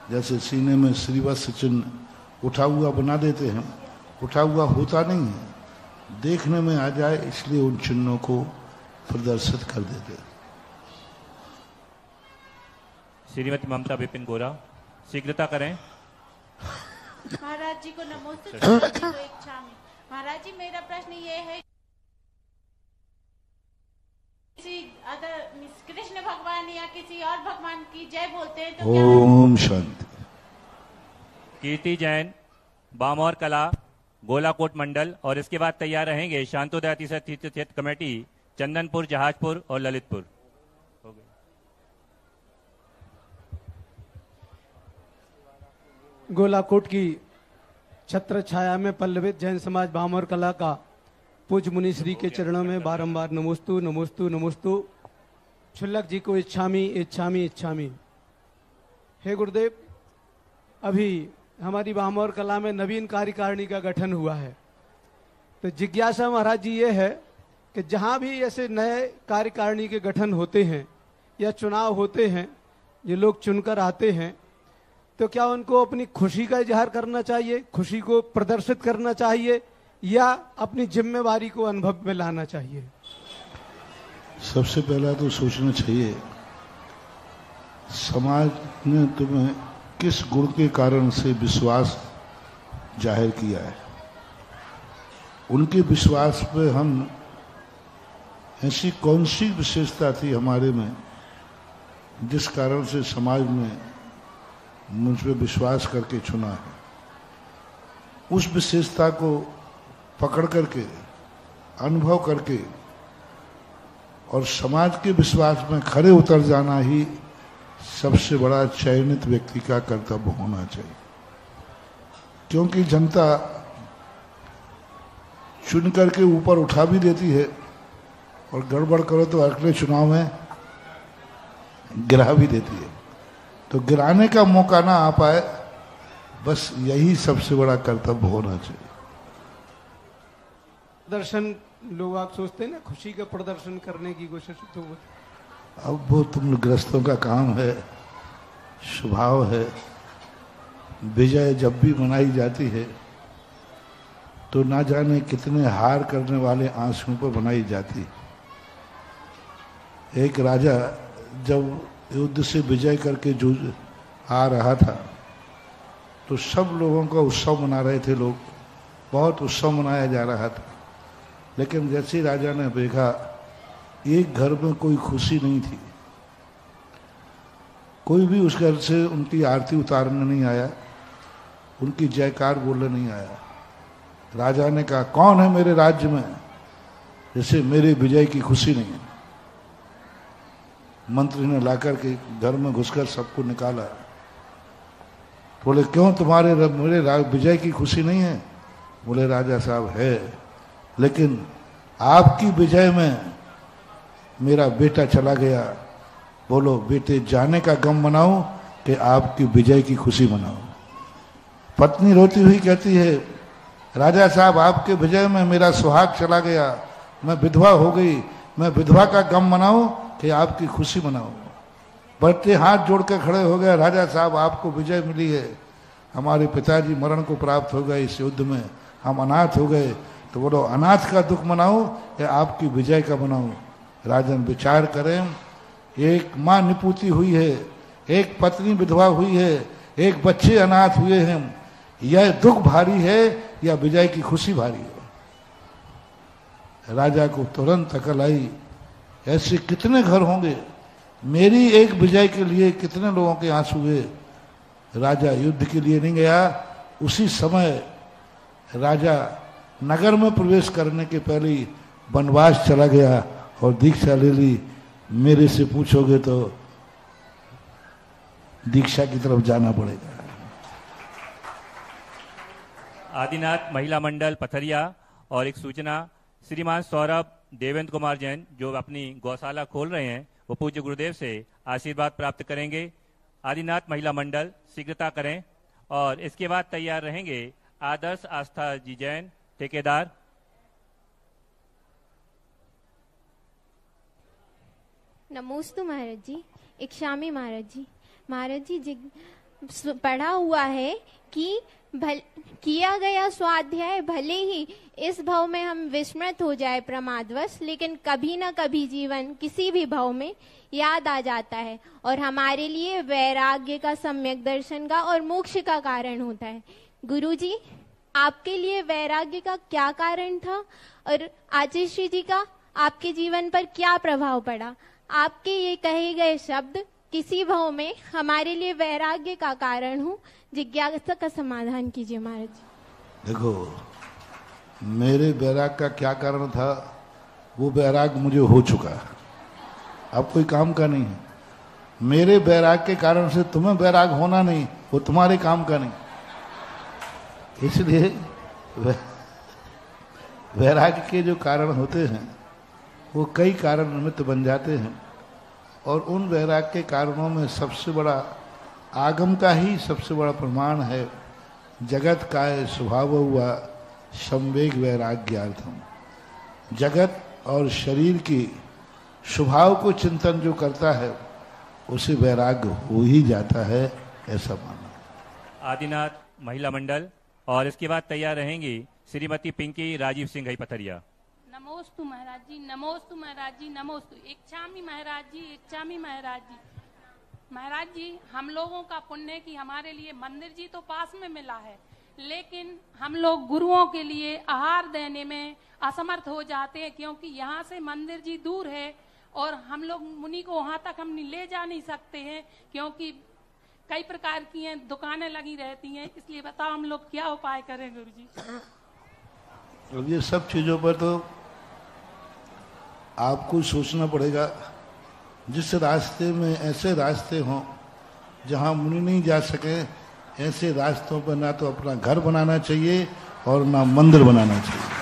[SPEAKER 2] जैसे सीने में श्रीवत्स चिन्ह उठा हुआ बना देते हैं, उठा हुआ होता नहीं है, देखने में आ जाए, इसलिए उन चिन्हों को प्रदर्शित कर देते।
[SPEAKER 3] श्रीमती ममता बिपिन गोरा, शीघ्रता करें।
[SPEAKER 12] महाराज जी को नमोस्तु, इच्छामी। महाराज जी, मेरा प्रश्न ये है, किसी अदर कृष्ण भगवान या किसी और भगवान की जय बोलते हैं तो
[SPEAKER 2] ओम शांति।
[SPEAKER 3] कीर्ति जैन, बामौर कला, गोलाकोट मंडल, और इसके बाद तैयार रहेंगे शांतोदय अतिशय तीर्थ क्षेत्र कमेटी, चंदनपुर, जहाजपुर और ललितपुर।
[SPEAKER 13] गोलाकोट की छत्र छाया में पल्लवित जैन समाज बामौर कला का पूज्य मुनि श्री के चरणों में बारंबार नमोस्तु नमोस्तु नमोस्तु। क्षुल्लक जी को इच्छामी इच्छामी इच्छामी। हे गुरुदेव, अभी हमारी बामौर कला में नवीन कार्यकारिणी का गठन हुआ है, तो जिज्ञासा महाराज जी ये है कि जहां भी ऐसे नए कार्यकारिणी के गठन होते हैं या चुनाव होते हैं, ये लोग चुनकर आते हैं, तो क्या उनको अपनी खुशी का इजहार करना चाहिए, खुशी को प्रदर्शित करना चाहिए, या अपनी जिम्मेवारी को अनुभव में लाना चाहिए?
[SPEAKER 2] सबसे पहला तो सोचना चाहिए समाज ने तुम्हें किस गुण के कारण से विश्वास जाहिर किया है। उनके विश्वास पे हम, ऐसी कौन सी विशेषता थी हमारे में जिस कारण से समाज में मुझ पे विश्वास करके चुना है। उस विशेषता को पकड़ करके, अनुभव करके और समाज के विश्वास में खरे उतर जाना ही सबसे बड़ा चयनित व्यक्ति का कर्तव्य होना चाहिए। क्योंकि जनता चुन करके ऊपर उठा भी देती है और गड़बड़ करो तो अगले चुनाव में गिरा भी देती है। तो गिराने का मौका ना आ पाए, बस यही सबसे बड़ा कर्तव्य होना चाहिए।
[SPEAKER 13] प्रदर्शन लोग आप सोचते हैं ना, खुशी का प्रदर्शन करने की कोशिश, तो
[SPEAKER 2] अब वो तुम ग्रस्तों का काम है, स्वभाव है। विजय जब भी मनाई जाती है तो ना जाने कितने हार करने वाले आंसुओं पर मनाई जाती है। एक राजा जब युद्ध से विजय करके जूझ आ रहा था तो सब लोगों का उत्सव मना रहे थे, लोग बहुत उत्सव मनाया जा रहा था। लेकिन जैसे राजा ने देखा एक घर में कोई खुशी नहीं थी, कोई भी उस घर से उनकी आरती उतारने नहीं आया, उनकी जयकार बोलने नहीं आया। राजा ने कहा, कौन है मेरे राज्य में जैसे मेरे विजय की खुशी नहीं है। मंत्री ने लाकर के घर में घुसकर सबको निकाला बोले क्यों, तुम्हारे मेरे विजय की खुशी नहीं है? बोले राजा साहब है, लेकिन आपकी विजय में मेरा बेटा चला गया। बोलो बेटे जाने का गम मनाओ कि आपकी विजय की खुशी मनाओ। पत्नी रोती हुई कहती है, राजा साहब आपके विजय में मेरा सुहाग चला गया, मैं विधवा हो गई, मैं विधवा का गम मनाऊं कि आपकी खुशी मनाऊं? बच्चे हाथ जोड़ कर खड़े हो गए, राजा साहब आपको विजय मिली है, हमारे पिताजी मरण को प्राप्त हो गए इस युद्ध में, हम अनाथ हो गए, तो बोलो अनाथ का दुख मनाऊं या आपकी विजय का मनाऊं? राजन विचार करें, एक माँ निपुती हुई है, एक पत्नी विधवा हुई है, एक बच्चे अनाथ हुए हैं, यह दुख भारी है या विजय की खुशी भारी है? राजा को तुरंत अकल आई, ऐसे कितने घर होंगे, मेरी एक विजय के लिए कितने लोगों के आंसू हुए। राजा युद्ध के लिए नहीं गया, उसी समय राजा नगर में प्रवेश करने के पहले ही वनवास चला गया और दीक्षा ले ली। मेरे से पूछोगे तो दीक्षा की तरफ जाना पड़ेगा।
[SPEAKER 3] आदिनाथ महिला मंडल पथरिया। और एक सूचना, श्रीमान सौरभ देवेंद्र कुमार जैन जो अपनी गौशाला खोल रहे हैं, वो पूज्य गुरुदेव से आशीर्वाद प्राप्त करेंगे। आदिनाथ महिला मंडल शीघ्रता करें। और इसके बाद तैयार रहेंगे आदर्श आस्था जी जैन ठेकेदार।
[SPEAKER 14] नमोस्तु महाराज जी। इक्षामी महाराज जी पढ़ा हुआ है कि किया गया स्वाध्याय भले ही इस भाव में हम विस्मृत हो जाए प्रमादवश, लेकिन कभी न कभी जीवन किसी भी भाव में याद आ जाता है और हमारे लिए वैराग्य का सम्यक दर्शन का और मोक्ष का कारण होता है। गुरुजी, आपके लिए वैराग्य का क्या कारण था और आचार्य जी का आपके जीवन पर क्या प्रभाव पड़ा? आपके ये कहे गए शब्द किसी भाव में हमारे लिए वैराग्य का कारण हो, जिज्ञासा का समाधान कीजिए महाराज।
[SPEAKER 2] देखो, मेरे वैराग का क्या कारण था, वो वैराग मुझे हो चुका है, अब कोई काम का नहीं है। मेरे वैराग के कारण से तुम्हें वैराग होना नहीं, वो तुम्हारे काम का नहीं। इसलिए वैराग के जो कारण होते हैं वो कई कारण निमित्त बन जाते हैं, और उन वैराग के कारणों में सबसे बड़ा आगम का ही सबसे बड़ा प्रमाण है, जगत काय स्वभाव हुआ संवेग वैराग्यार्थम। जगत और शरीर की स्वभाव को चिंतन जो करता है उसे वैराग्य हो ही जाता है, ऐसा मानना।
[SPEAKER 3] आदिनाथ महिला मंडल। और इसके बाद तैयार रहेंगी श्रीमती पिंकी राजीव सिंह पथरिया।
[SPEAKER 15] नमोस्तु महाराज जी, नमोस्तु महाराज जी, नमोस्तु। इच्छामी महाराज जी, इच्छामी महाराज जी। महाराज जी, हम लोगों का पुण्य है कि हमारे लिए मंदिर जी तो पास में मिला है, लेकिन हम लोग गुरुओं के लिए आहार देने में असमर्थ हो जाते हैं, क्योंकि यहाँ से मंदिर जी दूर है और हम लोग मुनि को वहां तक हम ले जा नहीं सकते हैं, क्योंकि कई प्रकार की हैं दुकानें लगी रहती हैं। इसलिए बताओ हम लोग क्या उपाय करें गुरु जी?
[SPEAKER 2] अब ये सब चीजों पर तो आपको सोचना पड़ेगा। जिस रास्ते में ऐसे रास्ते हों जहां मुनि नहीं जा सके, ऐसे रास्तों पर ना तो अपना घर बनाना चाहिए और ना मंदिर बनाना चाहिए।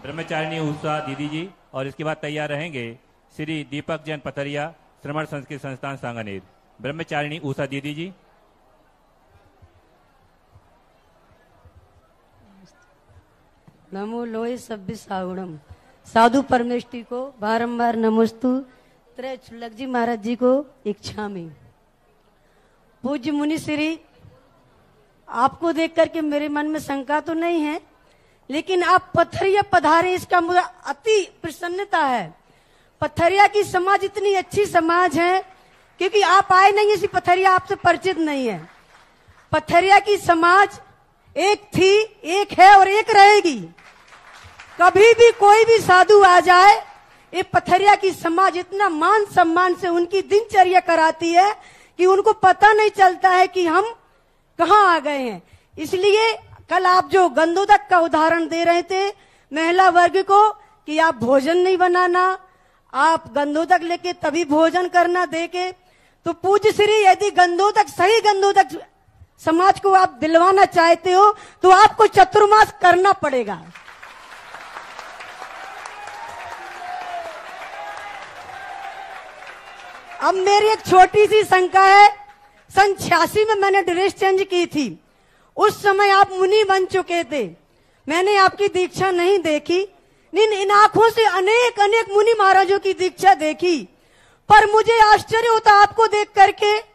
[SPEAKER 3] ब्रह्मचारिणी उषा दीदी जी। और इसके बाद तैयार रहेंगे श्री दीपक जैन पथरिया, श्रमण संस्कृत संस्थान सांगानेर। ब्रह्मचारिणी उषा दीदी जी।
[SPEAKER 16] नमो लोय सभ्य सागुणम। साधु परमेष्टि को बारंबार नमोस्तु। त्रय चुल्लक जी महाराज जी को इच्छामी। पूज्य मुनि श्री, आपको देख करके मेरे मन में शंका तो नहीं है, लेकिन आप पथरिया पधारे इसका मुझे अति प्रसन्नता है। पथरिया की समाज इतनी अच्छी समाज है, क्योंकि आप आए नहीं, इसी पथरिया आपसे परिचित नहीं है। पथरिया की समाज एक थी, एक है और एक रहेगी। कभी भी कोई भी साधु आ जाए, ये पथरिया की समाज इतना मान सम्मान से उनकी दिनचर्या कराती है कि उनको पता नहीं चलता है कि हम कहाँ आ गए हैं। इसलिए कल आप जो गंधोदक का उदाहरण दे रहे थे महिला वर्ग को, कि आप भोजन नहीं बनाना, आप गंधोदक लेके तभी भोजन करना देके, तो पूज्य श्री यदि गंधोदक, सही गंधोदक समाज को आप दिलवाना चाहते हो तो आपको चतुर्मास करना पड़ेगा। अब मेरी एक छोटी सी शंका है, सन 86 में मैंने ड्रेस चेंज की थी, उस समय आप मुनि बन चुके थे, मैंने आपकी दीक्षा नहीं देखी, इन आंखों से अनेक अनेक मुनि महाराजों की दीक्षा देखी, पर मुझे आश्चर्य होता आपको देख करके,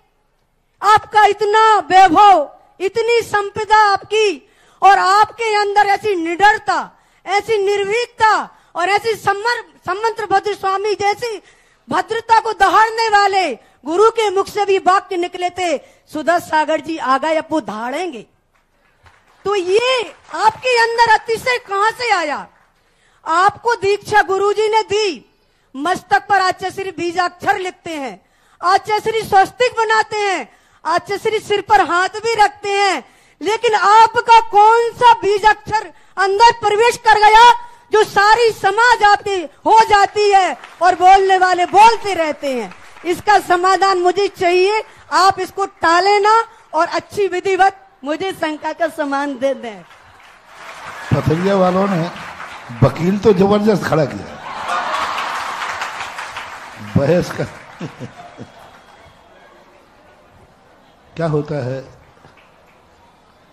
[SPEAKER 16] आपका इतना वैभव, इतनी संपदा आपकी, और आपके अंदर ऐसी निडरता, ऐसी निर्भीकता और ऐसी समंत्र भद्र स्वामी जैसी भद्रता को दहाड़ने वाले गुरु के मुख से भी वाक्य निकले थे, सुधा सागर जी आ गए, अब वो धाड़ेंगे। तो ये आपके अंदर अतिशय कहां से आया? आपको दीक्षा गुरुजी ने दी, मस्तक पर आचार्य श्री बीजाक्षर लिखते हैं, आचार्य श्री स्वस्तिक बनाते हैं, आचार्य श्री सिर पर हाथ भी रखते हैं, लेकिन आपका कौन सा बीजाक्षर अंदर प्रवेश कर गया जो सारी समाज आपकी हो जाती है और बोलने वाले बोलते रहते हैं? इसका समाधान मुझे चाहिए, आप इसको टाले ना और अच्छी विधिवत मुझे शंका का समान दे दें।
[SPEAKER 2] पथरिया वालों ने वकील तो जबरदस्त खड़ा किया बहस का। क्या होता है,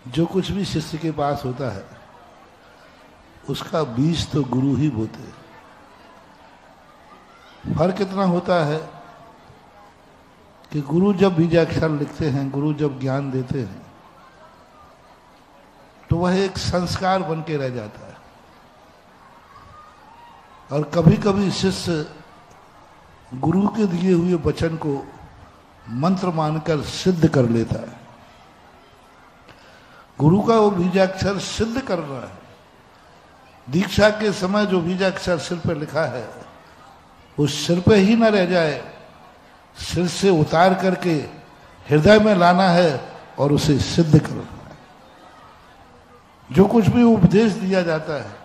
[SPEAKER 2] जो कुछ भी शिष्य के पास होता है उसका बीज तो गुरु ही बोते हैं। फर्क इतना होता है कि गुरु जब बीजाक्षर लिखते हैं, गुरु जब ज्ञान देते हैं, तो वह एक संस्कार बन के रह जाता है, और कभी कभी शिष्य गुरु के दिए हुए वचन को मंत्र मानकर सिद्ध कर लेता है। गुरु का वो बीजाक्षर सिद्ध करना है। दीक्षा के समय जो बीजाक्षर सिर पर लिखा है उस सिर पे ही न रह जाए, सिर से उतार करके हृदय में लाना है और उसे सिद्ध करना है। जो कुछ भी उपदेश दिया जाता है,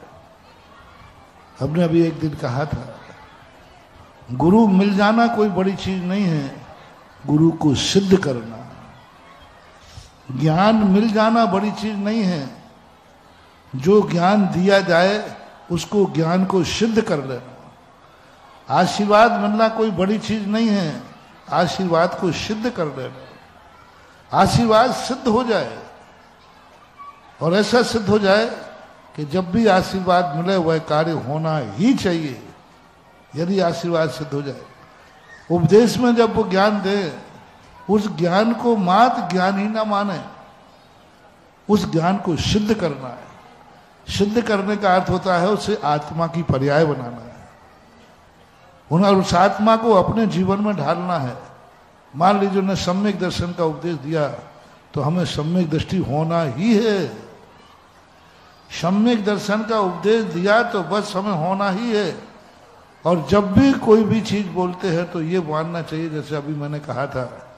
[SPEAKER 2] हमने अभी एक दिन कहा था, गुरु मिल जाना कोई बड़ी चीज नहीं है, गुरु को सिद्ध करना। ज्ञान मिल जाना बड़ी चीज नहीं है, जो ज्ञान दिया जाए उसको ज्ञान को सिद्ध कर लेना। आशीर्वाद मिलना कोई बड़ी चीज नहीं है, आशीर्वाद को सिद्ध कर लेना। आशीर्वाद सिद्ध हो जाए, और ऐसा सिद्ध हो जाए कि जब भी आशीर्वाद मिले वह कार्य होना ही चाहिए। यदि आशीर्वाद सिद्ध हो जाए, उपदेश में जब वो ज्ञान दे, उस ज्ञान को मात्र ज्ञान ही ना माने, उस ज्ञान को सिद्ध करना है। सिद्ध करने का अर्थ होता है उसे आत्मा की पर्याय बनाना है, उन्हें उस आत्मा को अपने जीवन में ढालना है। मान लीजिए उन्हें सम्यक दर्शन का उपदेश दिया, तो हमें सम्यक दृष्टि होना ही है। सम्यक दर्शन का उपदेश दिया तो बस हमें होना ही है। और जब भी कोई भी चीज बोलते हैं तो ये मानना चाहिए, जैसे अभी मैंने कहा था,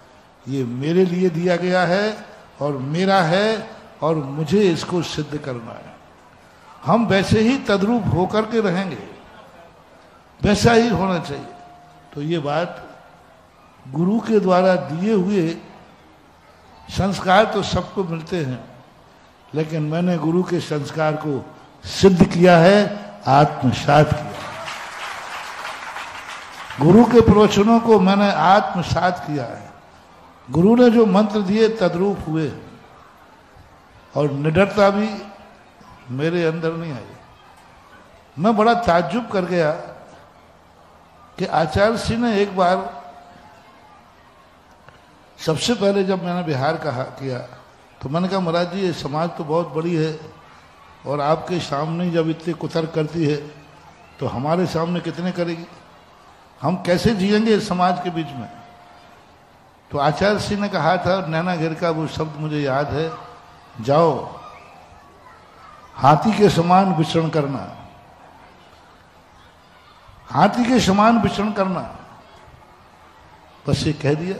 [SPEAKER 2] ये मेरे लिए दिया गया है और मेरा है और मुझे इसको सिद्ध करना है। हम वैसे ही तद्रूप होकर के रहेंगे, वैसा ही होना चाहिए। तो ये बात गुरु के द्वारा दिए हुए संस्कार तो सबको मिलते हैं, लेकिन मैंने गुरु के संस्कार को सिद्ध किया है, आत्मसात किया। गुरु के प्रवचनों को मैंने आत्मसात किया है। गुरु ने जो मंत्र दिए तद्रूप हुए, और निडरता भी मेरे अंदर नहीं आई। मैं बड़ा ताज्जुब कर गया कि आचार्य श्री ने एक बार, सबसे पहले जब मैंने बिहार किया तो मैंने कहा, महाराज जी ये समाज तो बहुत बड़ी है और आपके सामने जब इतने कुतर्क करती है तो हमारे सामने कितने करेगी, हम कैसे जिएंगे इस समाज के बीच में। तो आचार्य श्री ने कहा था, नैना घेर का वो शब्द मुझे याद है, जाओ हाथी के समान विचरण करना, हाथी के समान विचरण करना, बस ये कह दिया।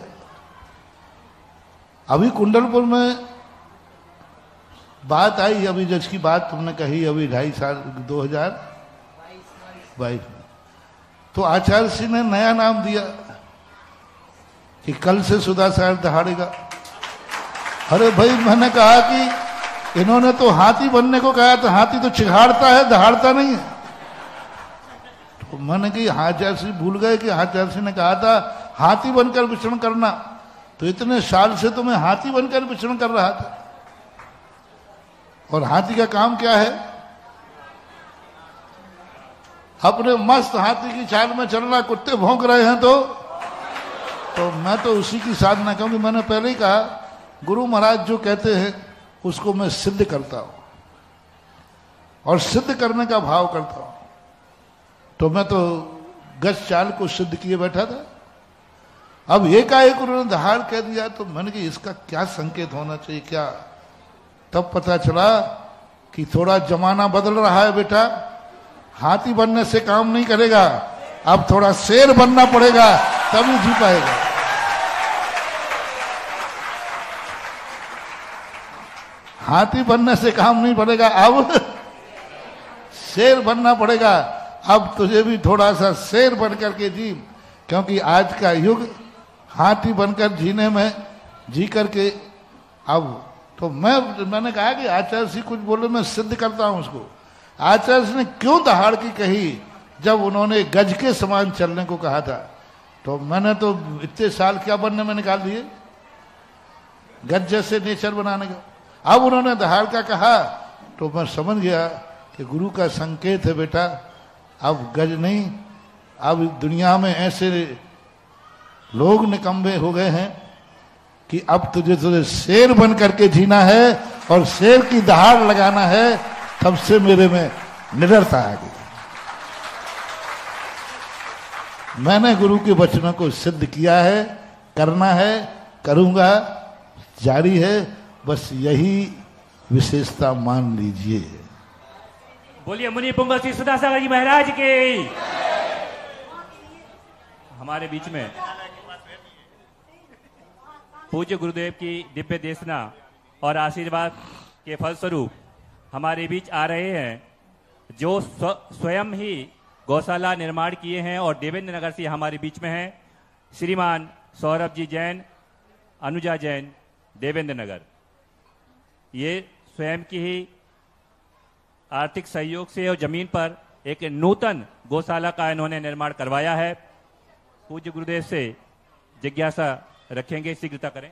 [SPEAKER 2] अभी कुंडलपुर में बात आई, अभी जज की बात तुमने कही, अभी 2.5 साल 2022 में तो आचार्य श्री ने नया नाम दिया कि कल से सुधा सागर दहाड़ेगा। अरे भाई, मैंने कहा कि इन्होंने तो हाथी बनने को कहा, तो हाथी तो चिघाड़ता है, दहाड़ता नहीं है। तो मैंने कि आचार्य श्री भूल गए कि आचार्य श्री ने कहा था हाथी बनकर विचरण करना, तो इतने साल से तो मैं हाथी बनकर विचरण कर रहा था। और हाथी का काम क्या है? अपने मस्त हाथी की चाल में चलना। कुत्ते भौंक रहे हैं तो मैं तो उसी की साधना, क्योंकि मैंने पहले ही कहा गुरु महाराज जो कहते हैं उसको मैं सिद्ध करता हूं और सिद्ध करने का भाव करता हूं। तो मैं तो गज चाल को सिद्ध किए बैठा था। अब एकाएक उन्होंने दहाड़ कह दिया, तो मैंने कि इसका क्या संकेत होना चाहिए क्या? तब पता चला कि थोड़ा जमाना बदल रहा है बेटा, हाथी बनने से काम नहीं करेगा, अब थोड़ा शेर बनना पड़ेगा, तभी जी पाएगा। हाथी बनने से काम नहीं पड़ेगा, अब शेर बनना पड़ेगा। अब तुझे भी थोड़ा सा शेर बनकर के जी, क्योंकि आज का युग हाथी बनकर जीने में जी करके। अब तो मैंने कहा कि आचार्य जी कुछ बोले, मैं सिद्ध करता हूं उसको। आचार्य जी ने क्यों दहाड़ की कही जब उन्होंने गज के समान चलने को कहा था? तो मैंने तो इतने साल क्या बनने में निकाल दिए, गज जैसे नेचर बनाने का। अब उन्होंने दहाड़ का कहा तो मैं समझ गया कि गुरु का संकेत है बेटा, अब गज नहीं, अब दुनिया में ऐसे लोग निकम्बे हो गए हैं कि अब तुझे शेर बन करके जीना है और शेर की दहाड़ लगाना है। तब से मेरे में निडरता आ गई। मैंने गुरु के वचनों को सिद्ध किया है, करना है, करूंगा, जारी है। बस यही विशेषता मान लीजिए।
[SPEAKER 3] बोलिए मुनि पुंगव श्री सुधा सागर जी महाराज के। हमारे बीच में पूज्य गुरुदेव की दिव्य देशना और आशीर्वाद के फलस्वरूप हमारे बीच आ रहे हैं, जो स्वयं ही गौशाला निर्माण किए हैं और देवेंद्र नगर से हमारे बीच में हैं श्रीमान सौरभ जी जैन, अनुजा जैन, देवेंद्र नगर। ये स्वयं की ही आर्थिक सहयोग से और जमीन पर एक नूतन गौशाला का इन्होंने निर्माण करवाया है। पूज्य गुरुदेव से जिज्ञासा रखेंगे, शीघ्रता करें।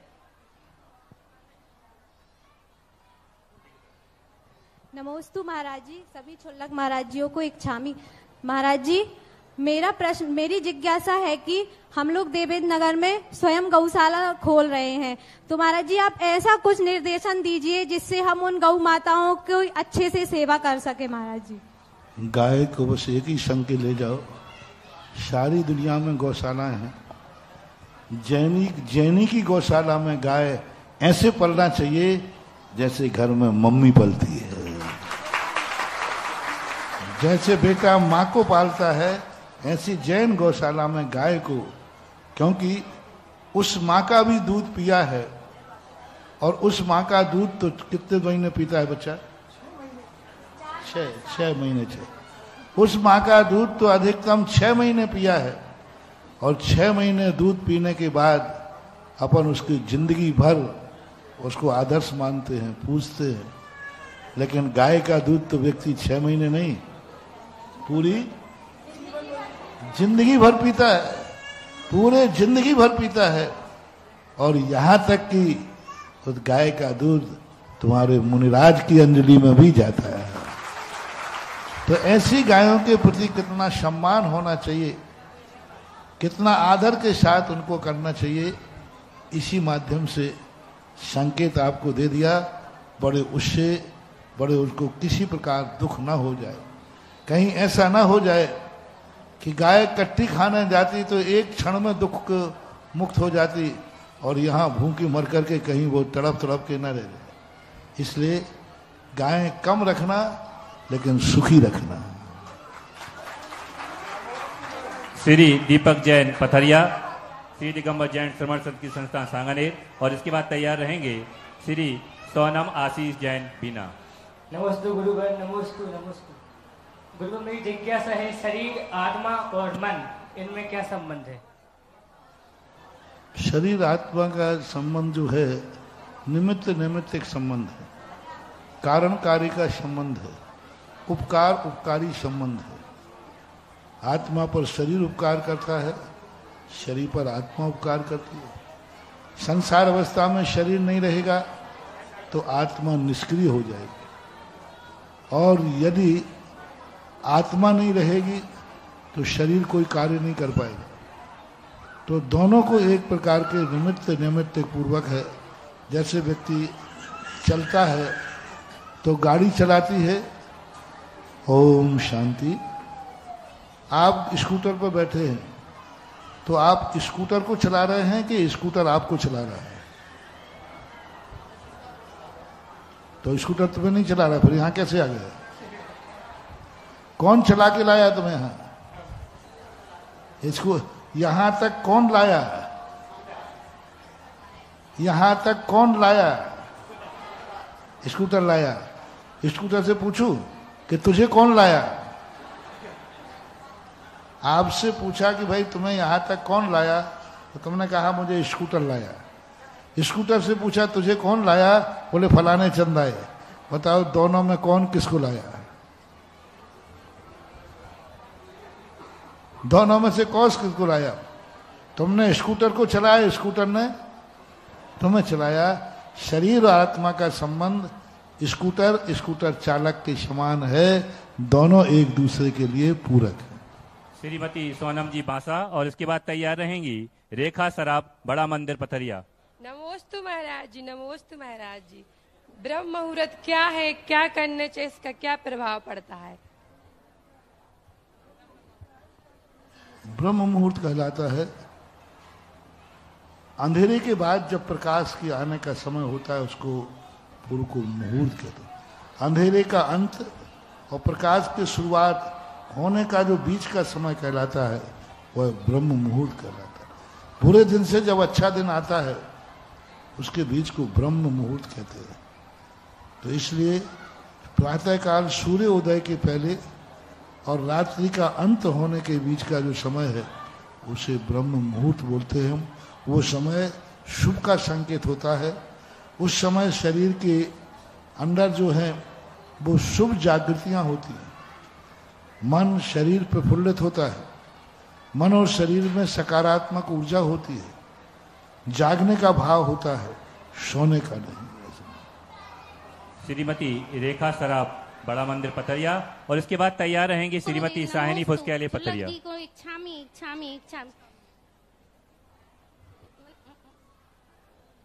[SPEAKER 17] नमोस्तु महाराज जी, सभी छुल्लक महाराज जियों को एक छामी। महाराज जी, मेरा प्रश्न, मेरी जिज्ञासा है कि हम लोग देवेंद्र नगर में स्वयं गौशाला खोल रहे हैं, तो महाराज जी आप ऐसा कुछ निर्देशन दीजिए जिससे हम उन गौ माताओं को अच्छे से सेवा कर सके। महाराज जी,
[SPEAKER 2] गाय को बस एक ही संग के ले जाओ। सारी दुनिया में गौशालाएं हैं। जैनी की गौशाला में गाय ऐसे पलना चाहिए जैसे घर में मम्मी पलती है, जैसे बेटा माँ को पालता है, ऐसी जैन गौशाला में गाय को, क्योंकि उस माँ का भी दूध पिया है। और उस माँ का दूध तो कितने महीने पीता है बच्चा? 6 महीने। उस माँ का दूध तो अधिकतम 6 महीने पिया है। और 6 महीने दूध पीने के बाद अपन उसकी जिंदगी भर उसको आदर्श मानते हैं, पूजते हैं। लेकिन गाय का दूध तो व्यक्ति 6 महीने नहीं, पूरी जिंदगी भर पीता है, पूरे जिंदगी भर पीता है। और यहां तक कि उस गाय का दूध तुम्हारे मुनिराज की अंजलि में भी जाता है। तो ऐसी गायों के प्रति कितना सम्मान होना चाहिए, कितना आदर के साथ उनको करना चाहिए, इसी माध्यम से संकेत आपको दे दिया। बड़े उसको किसी प्रकार दुख ना हो जाए। कहीं ऐसा ना हो जाए कि गाय कट्टी खाने जाती तो एक क्षण में दुख मुक्त हो जाती और यहाँ भूखी मर करके कहीं वो तड़प के ना रह जाए। इसलिए गाय कम रखना, लेकिन सुखी रखना।
[SPEAKER 3] श्री दीपक जैन पथरिया, श्री दिगंबर जैन श्रमण संत की संस्था सांगानेर, और इसके बाद तैयार रहेंगे श्री सोनम आशीष जैन बीना।
[SPEAKER 18] नमस्ते गुरुगण, नमोस्तु। गुरु मेरी जिज्ञासा है, शरीर, आत्मा और मन, इनमें क्या संबंध है?
[SPEAKER 2] शरीर आत्मा का संबंध जो है निमित्त निमित्त एक संबंध है, कारण कार्य का संबंध है, उपकार उपकारी संबंध है। आत्मा पर शरीर उपकार करता है, शरीर पर आत्मा उपकार करती है। संसार अवस्था में शरीर नहीं रहेगा तो आत्मा निष्क्रिय हो जाएगी, और यदि आत्मा नहीं रहेगी तो शरीर कोई कार्य नहीं कर पाएगा। तो दोनों को एक प्रकार के निमित्त निमित्त पूर्वक है। जैसे व्यक्ति चलता है तो गाड़ी चलाती है, ओम शांति। आप स्कूटर पर बैठे हैं तो आप स्कूटर को चला रहे हैं कि स्कूटर आपको चला रहा है? तो स्कूटर तुम्हें नहीं चला रहा, फिर यहां कैसे आ गया? कौन चला के लाया तुम्हें यहां? इसको यहां तक कौन लाया? यहां तक कौन लाया? स्कूटर लाया। स्कूटर से पूछूं कि तुझे कौन लाया? आपसे पूछा कि भाई तुम्हें यहां तक कौन लाया, तो तुमने कहा मुझे स्कूटर लाया। स्कूटर से पूछा तुझे कौन लाया, बोले फलाने चंद आए। बताओ दोनों में कौन किसको लाया? दोनों में से कौन किसको लाया? तुमने स्कूटर को चलाया, स्कूटर ने तुम्हें चलाया। शरीर और आत्मा का संबंध स्कूटर चालक के समान है, दोनों एक दूसरे के लिए पूरक है।
[SPEAKER 3] श्रीमती सोनम जी बांसा, और इसके बाद तैयार रहेंगी रेखा सराफ, बड़ा मंदिर पथरिया।
[SPEAKER 19] नमोस्तु महाराज जी, नमोस्तु महाराज जी। ब्रह्म मुहूर्त क्या है, क्या करने चाहिए, इसका क्या प्रभाव पड़ता है?
[SPEAKER 2] ब्रह्म मुहूर्त कहलाता है अंधेरे के बाद जब प्रकाश के आने का समय होता है, उसको पूर्व को मुहूर्त कहते हैं। अंधेरे का अंत और प्रकाश की शुरुआत होने का जो बीच का समय कहलाता है, वह ब्रह्म मुहूर्त कहलाता है। पूरे दिन से जब अच्छा दिन आता है उसके बीच को ब्रह्म मुहूर्त कहते हैं। तो इसलिए प्रातःकाल सूर्य उदय के पहले और रात्रि का अंत होने के बीच का जो समय है उसे ब्रह्म मुहूर्त बोलते हैं हम। वो समय शुभ का संकेत होता है। उस समय शरीर के अंदर जो है वो शुभ जागृतियां होती हैं। मन शरीर प्रफुल्लित होता है, मन और शरीर में सकारात्मक ऊर्जा होती है, जागने का भाव होता है, सोने का नहीं।
[SPEAKER 3] श्रीमती रेखा सराफ, बड़ा मंदिर पथरिया, और इसके बाद तैयार रहेंगे श्रीमती साहिनी फुसक्याले पथरिया।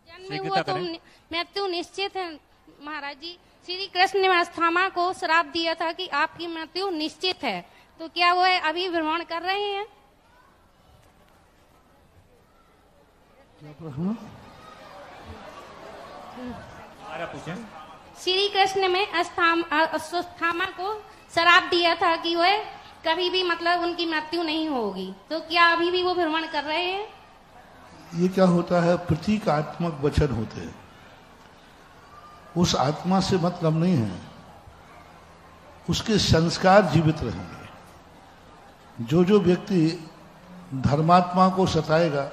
[SPEAKER 12] जन्म हुआ तो मृत्यु निश्चित है महाराज जी। श्री कृष्ण ने अस्थामा को श्राप दिया था कि आपकी मृत्यु निश्चित है, तो क्या वो अभी भ्रमण कर रहे हैं?
[SPEAKER 2] क्या प्रश्न?
[SPEAKER 12] श्री कृष्ण में अस्थामा को श्राप दिया था कि वह कभी भी मतलब उनकी मृत्यु नहीं होगी, तो क्या अभी भी वो भ्रमण कर रहे हैं?
[SPEAKER 2] ये क्या होता है, प्रतीकात्मक वचन होते हैं। उस आत्मा से मतलब नहीं है, उसके संस्कार जीवित रहेंगे। जो जो व्यक्ति धर्मात्मा को सताएगा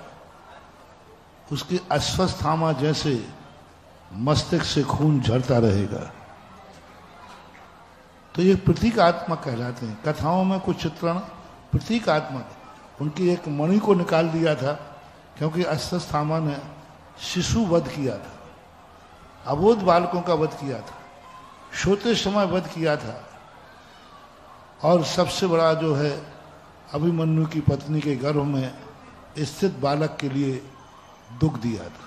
[SPEAKER 2] उसके अश्वस्थामा जैसे मस्तिष्क से खून झरता रहेगा। तो ये प्रतीकात्मक कहलाते हैं। कथाओं में कुछ चित्रण प्रतीकात्मक। उनकी एक मणि को निकाल दिया था क्योंकि अश्वस्थामा ने शिशु वध किया था, अबोध बालकों का वध किया था, सोते समय वध किया था, और सबसे बड़ा जो है अभिमन्यु की पत्नी के गर्भ में स्थित बालक के लिए दुख दिया था।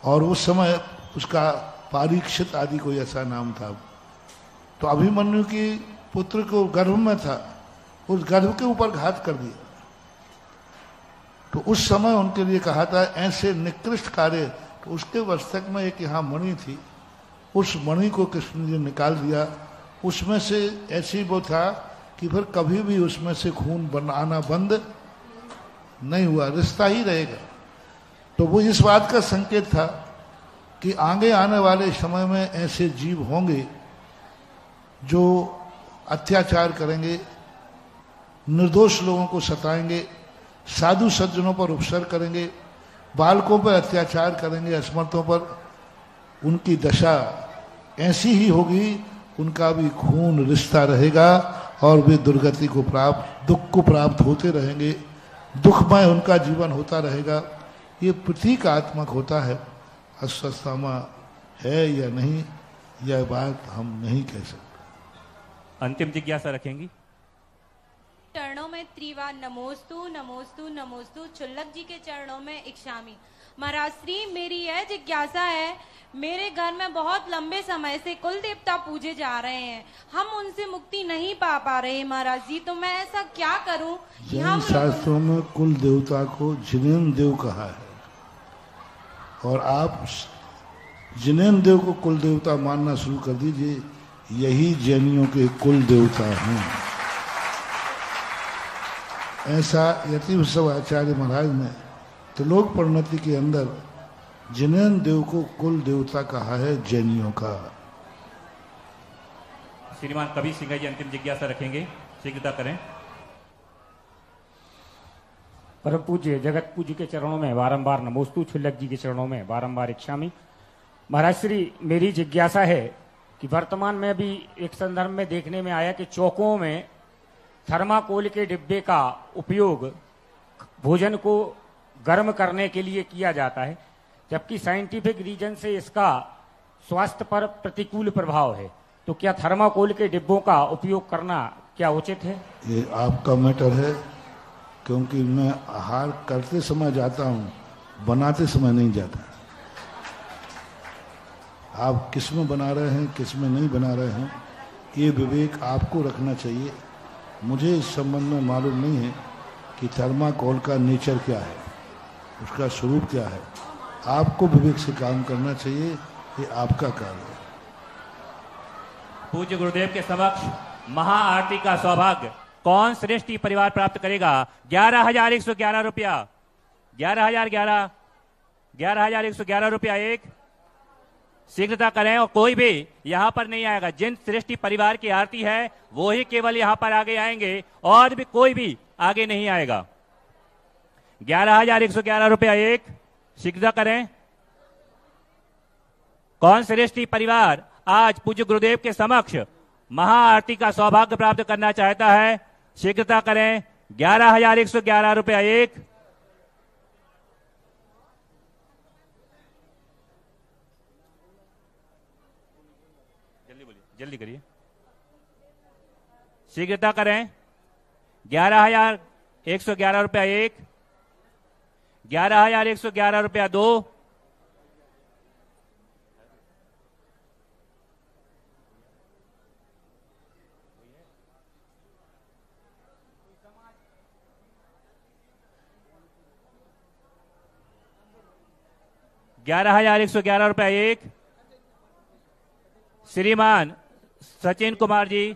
[SPEAKER 2] और उस समय उसका परीक्षित आदि कोई ऐसा नाम था। तो अभिमन्यु की पुत्र को गर्भ में था, उस गर्भ के ऊपर घात कर दिया। तो उस समय उनके लिए कहा था ऐसे निकृष्ट कार्य। तो उसके मस्तक में एक यहाँ मणि थी, उस मणि को कृष्ण जी ने निकाल दिया। उसमें से ऐसी वो था कि फिर कभी भी उसमें से खून आना बंद नहीं हुआ, रिश्ता ही रहेगा। तो वो इस बात का संकेत था कि आगे आने वाले समय में ऐसे जीव होंगे जो अत्याचार करेंगे, निर्दोष लोगों को सताएंगे, साधु सज्जनों पर उपसर्ग करेंगे, बालकों पर अत्याचार करेंगे, असमर्थों पर, उनकी दशा ऐसी ही होगी, उनका भी खून रिश्ता रहेगा और वे दुर्गति को प्राप्त, दुख को प्राप्त होते रहेंगे, दुखमय उनका जीवन होता रहेगा। ये प्रतीकात्मक होता है। अश्वत्थामा है या नहीं, यह बात हम नहीं कह सकते।
[SPEAKER 3] अंतिम जिज्ञासा रखेंगी।
[SPEAKER 20] चरणों में त्रिवार नमोस्तु नमोस्तु नमोस्तु, क्षुल्लक जी के चरणों में इक्षामी। महाराज श्री, मेरी यह जिज्ञासा है, मेरे घर में बहुत लंबे समय से कुल देवता पूजे जा रहे हैं, हम उनसे मुक्ति नहीं पा रहे महाराज जी, तो मैं ऐसा क्या करूं कि हम
[SPEAKER 2] शास्त्रों में कुल देवता को जिनेन्द्र देव कहा है, और आप जिनेन्द्र देव को कुल देवता मानना शुरू कर दीजिए। यही जैनियों के कुल देवता हैं। ऐसा यतिवृषभ आचार्य महाराज ने त्रिलोक परिणति के अंदर जिनेन्द्र देव को कुल देवता कहा है जैनियों का।
[SPEAKER 3] श्रीमान कबीर सिंह जी अंतिम जिज्ञासा रखेंगे, शीघ्रता करें।
[SPEAKER 18] परम पूज्य जगत पूज्य के चरणों में बारंबार नमोस्तु, क्षुल्लक जी के चरणों में बारंबार इक्षामी। महाराज श्री, मेरी जिज्ञासा है कि वर्तमान में भी एक संदर्भ में देखने में आया कि चौकों में थर्माकोल के डिब्बे का उपयोग भोजन को गर्म करने के लिए किया जाता है, जबकि साइंटिफिक रीजन से इसका स्वास्थ्य पर प्रतिकूल प्रभाव है। तो क्या थर्माकोल के डिब्बों का उपयोग करना क्या उचित है?
[SPEAKER 2] ये आपका मैटर है, क्योंकि मैं आहार करते समय जाता हूँ, बनाते समय नहीं जाता। आप किस में बना रहे हैं, किस में नहीं बना रहे हैं, ये विवेक आपको रखना चाहिए। मुझे इस संबंध में मालूम नहीं है कि थर्माकोल का नेचर क्या है, उसका स्वरूप क्या है। आपको विवेक से काम करना चाहिए, ये आपका कार्य है।
[SPEAKER 3] पूज्य गुरुदेव के समक्ष महाआरती का सौभाग्य कौन श्रेष्ठी परिवार प्राप्त करेगा? 11,111 रुपया, 11,111 रुपया एक। शीघ्रता करें और कोई भी यहां पर नहीं आएगा। जिन श्रेष्ठी परिवार की आरती है वो ही केवल यहां पर आगे आएंगे, और भी कोई भी आगे नहीं आएगा। 11,111 रुपया एक। शीघ्रता करें। कौन श्रेष्ठी परिवार आज पूज्य गुरुदेव के समक्ष महाआरती का सौभाग्य प्राप्त करना चाहता है? शीघ्रता करें। 11,111 रुपया एक। जल्दी करिए, शीघ्रता करें। 11,111 रुपया एक, 11,111 रुपया दो, 11,111 रुपया एक। श्रीमान सचिन कुमार जी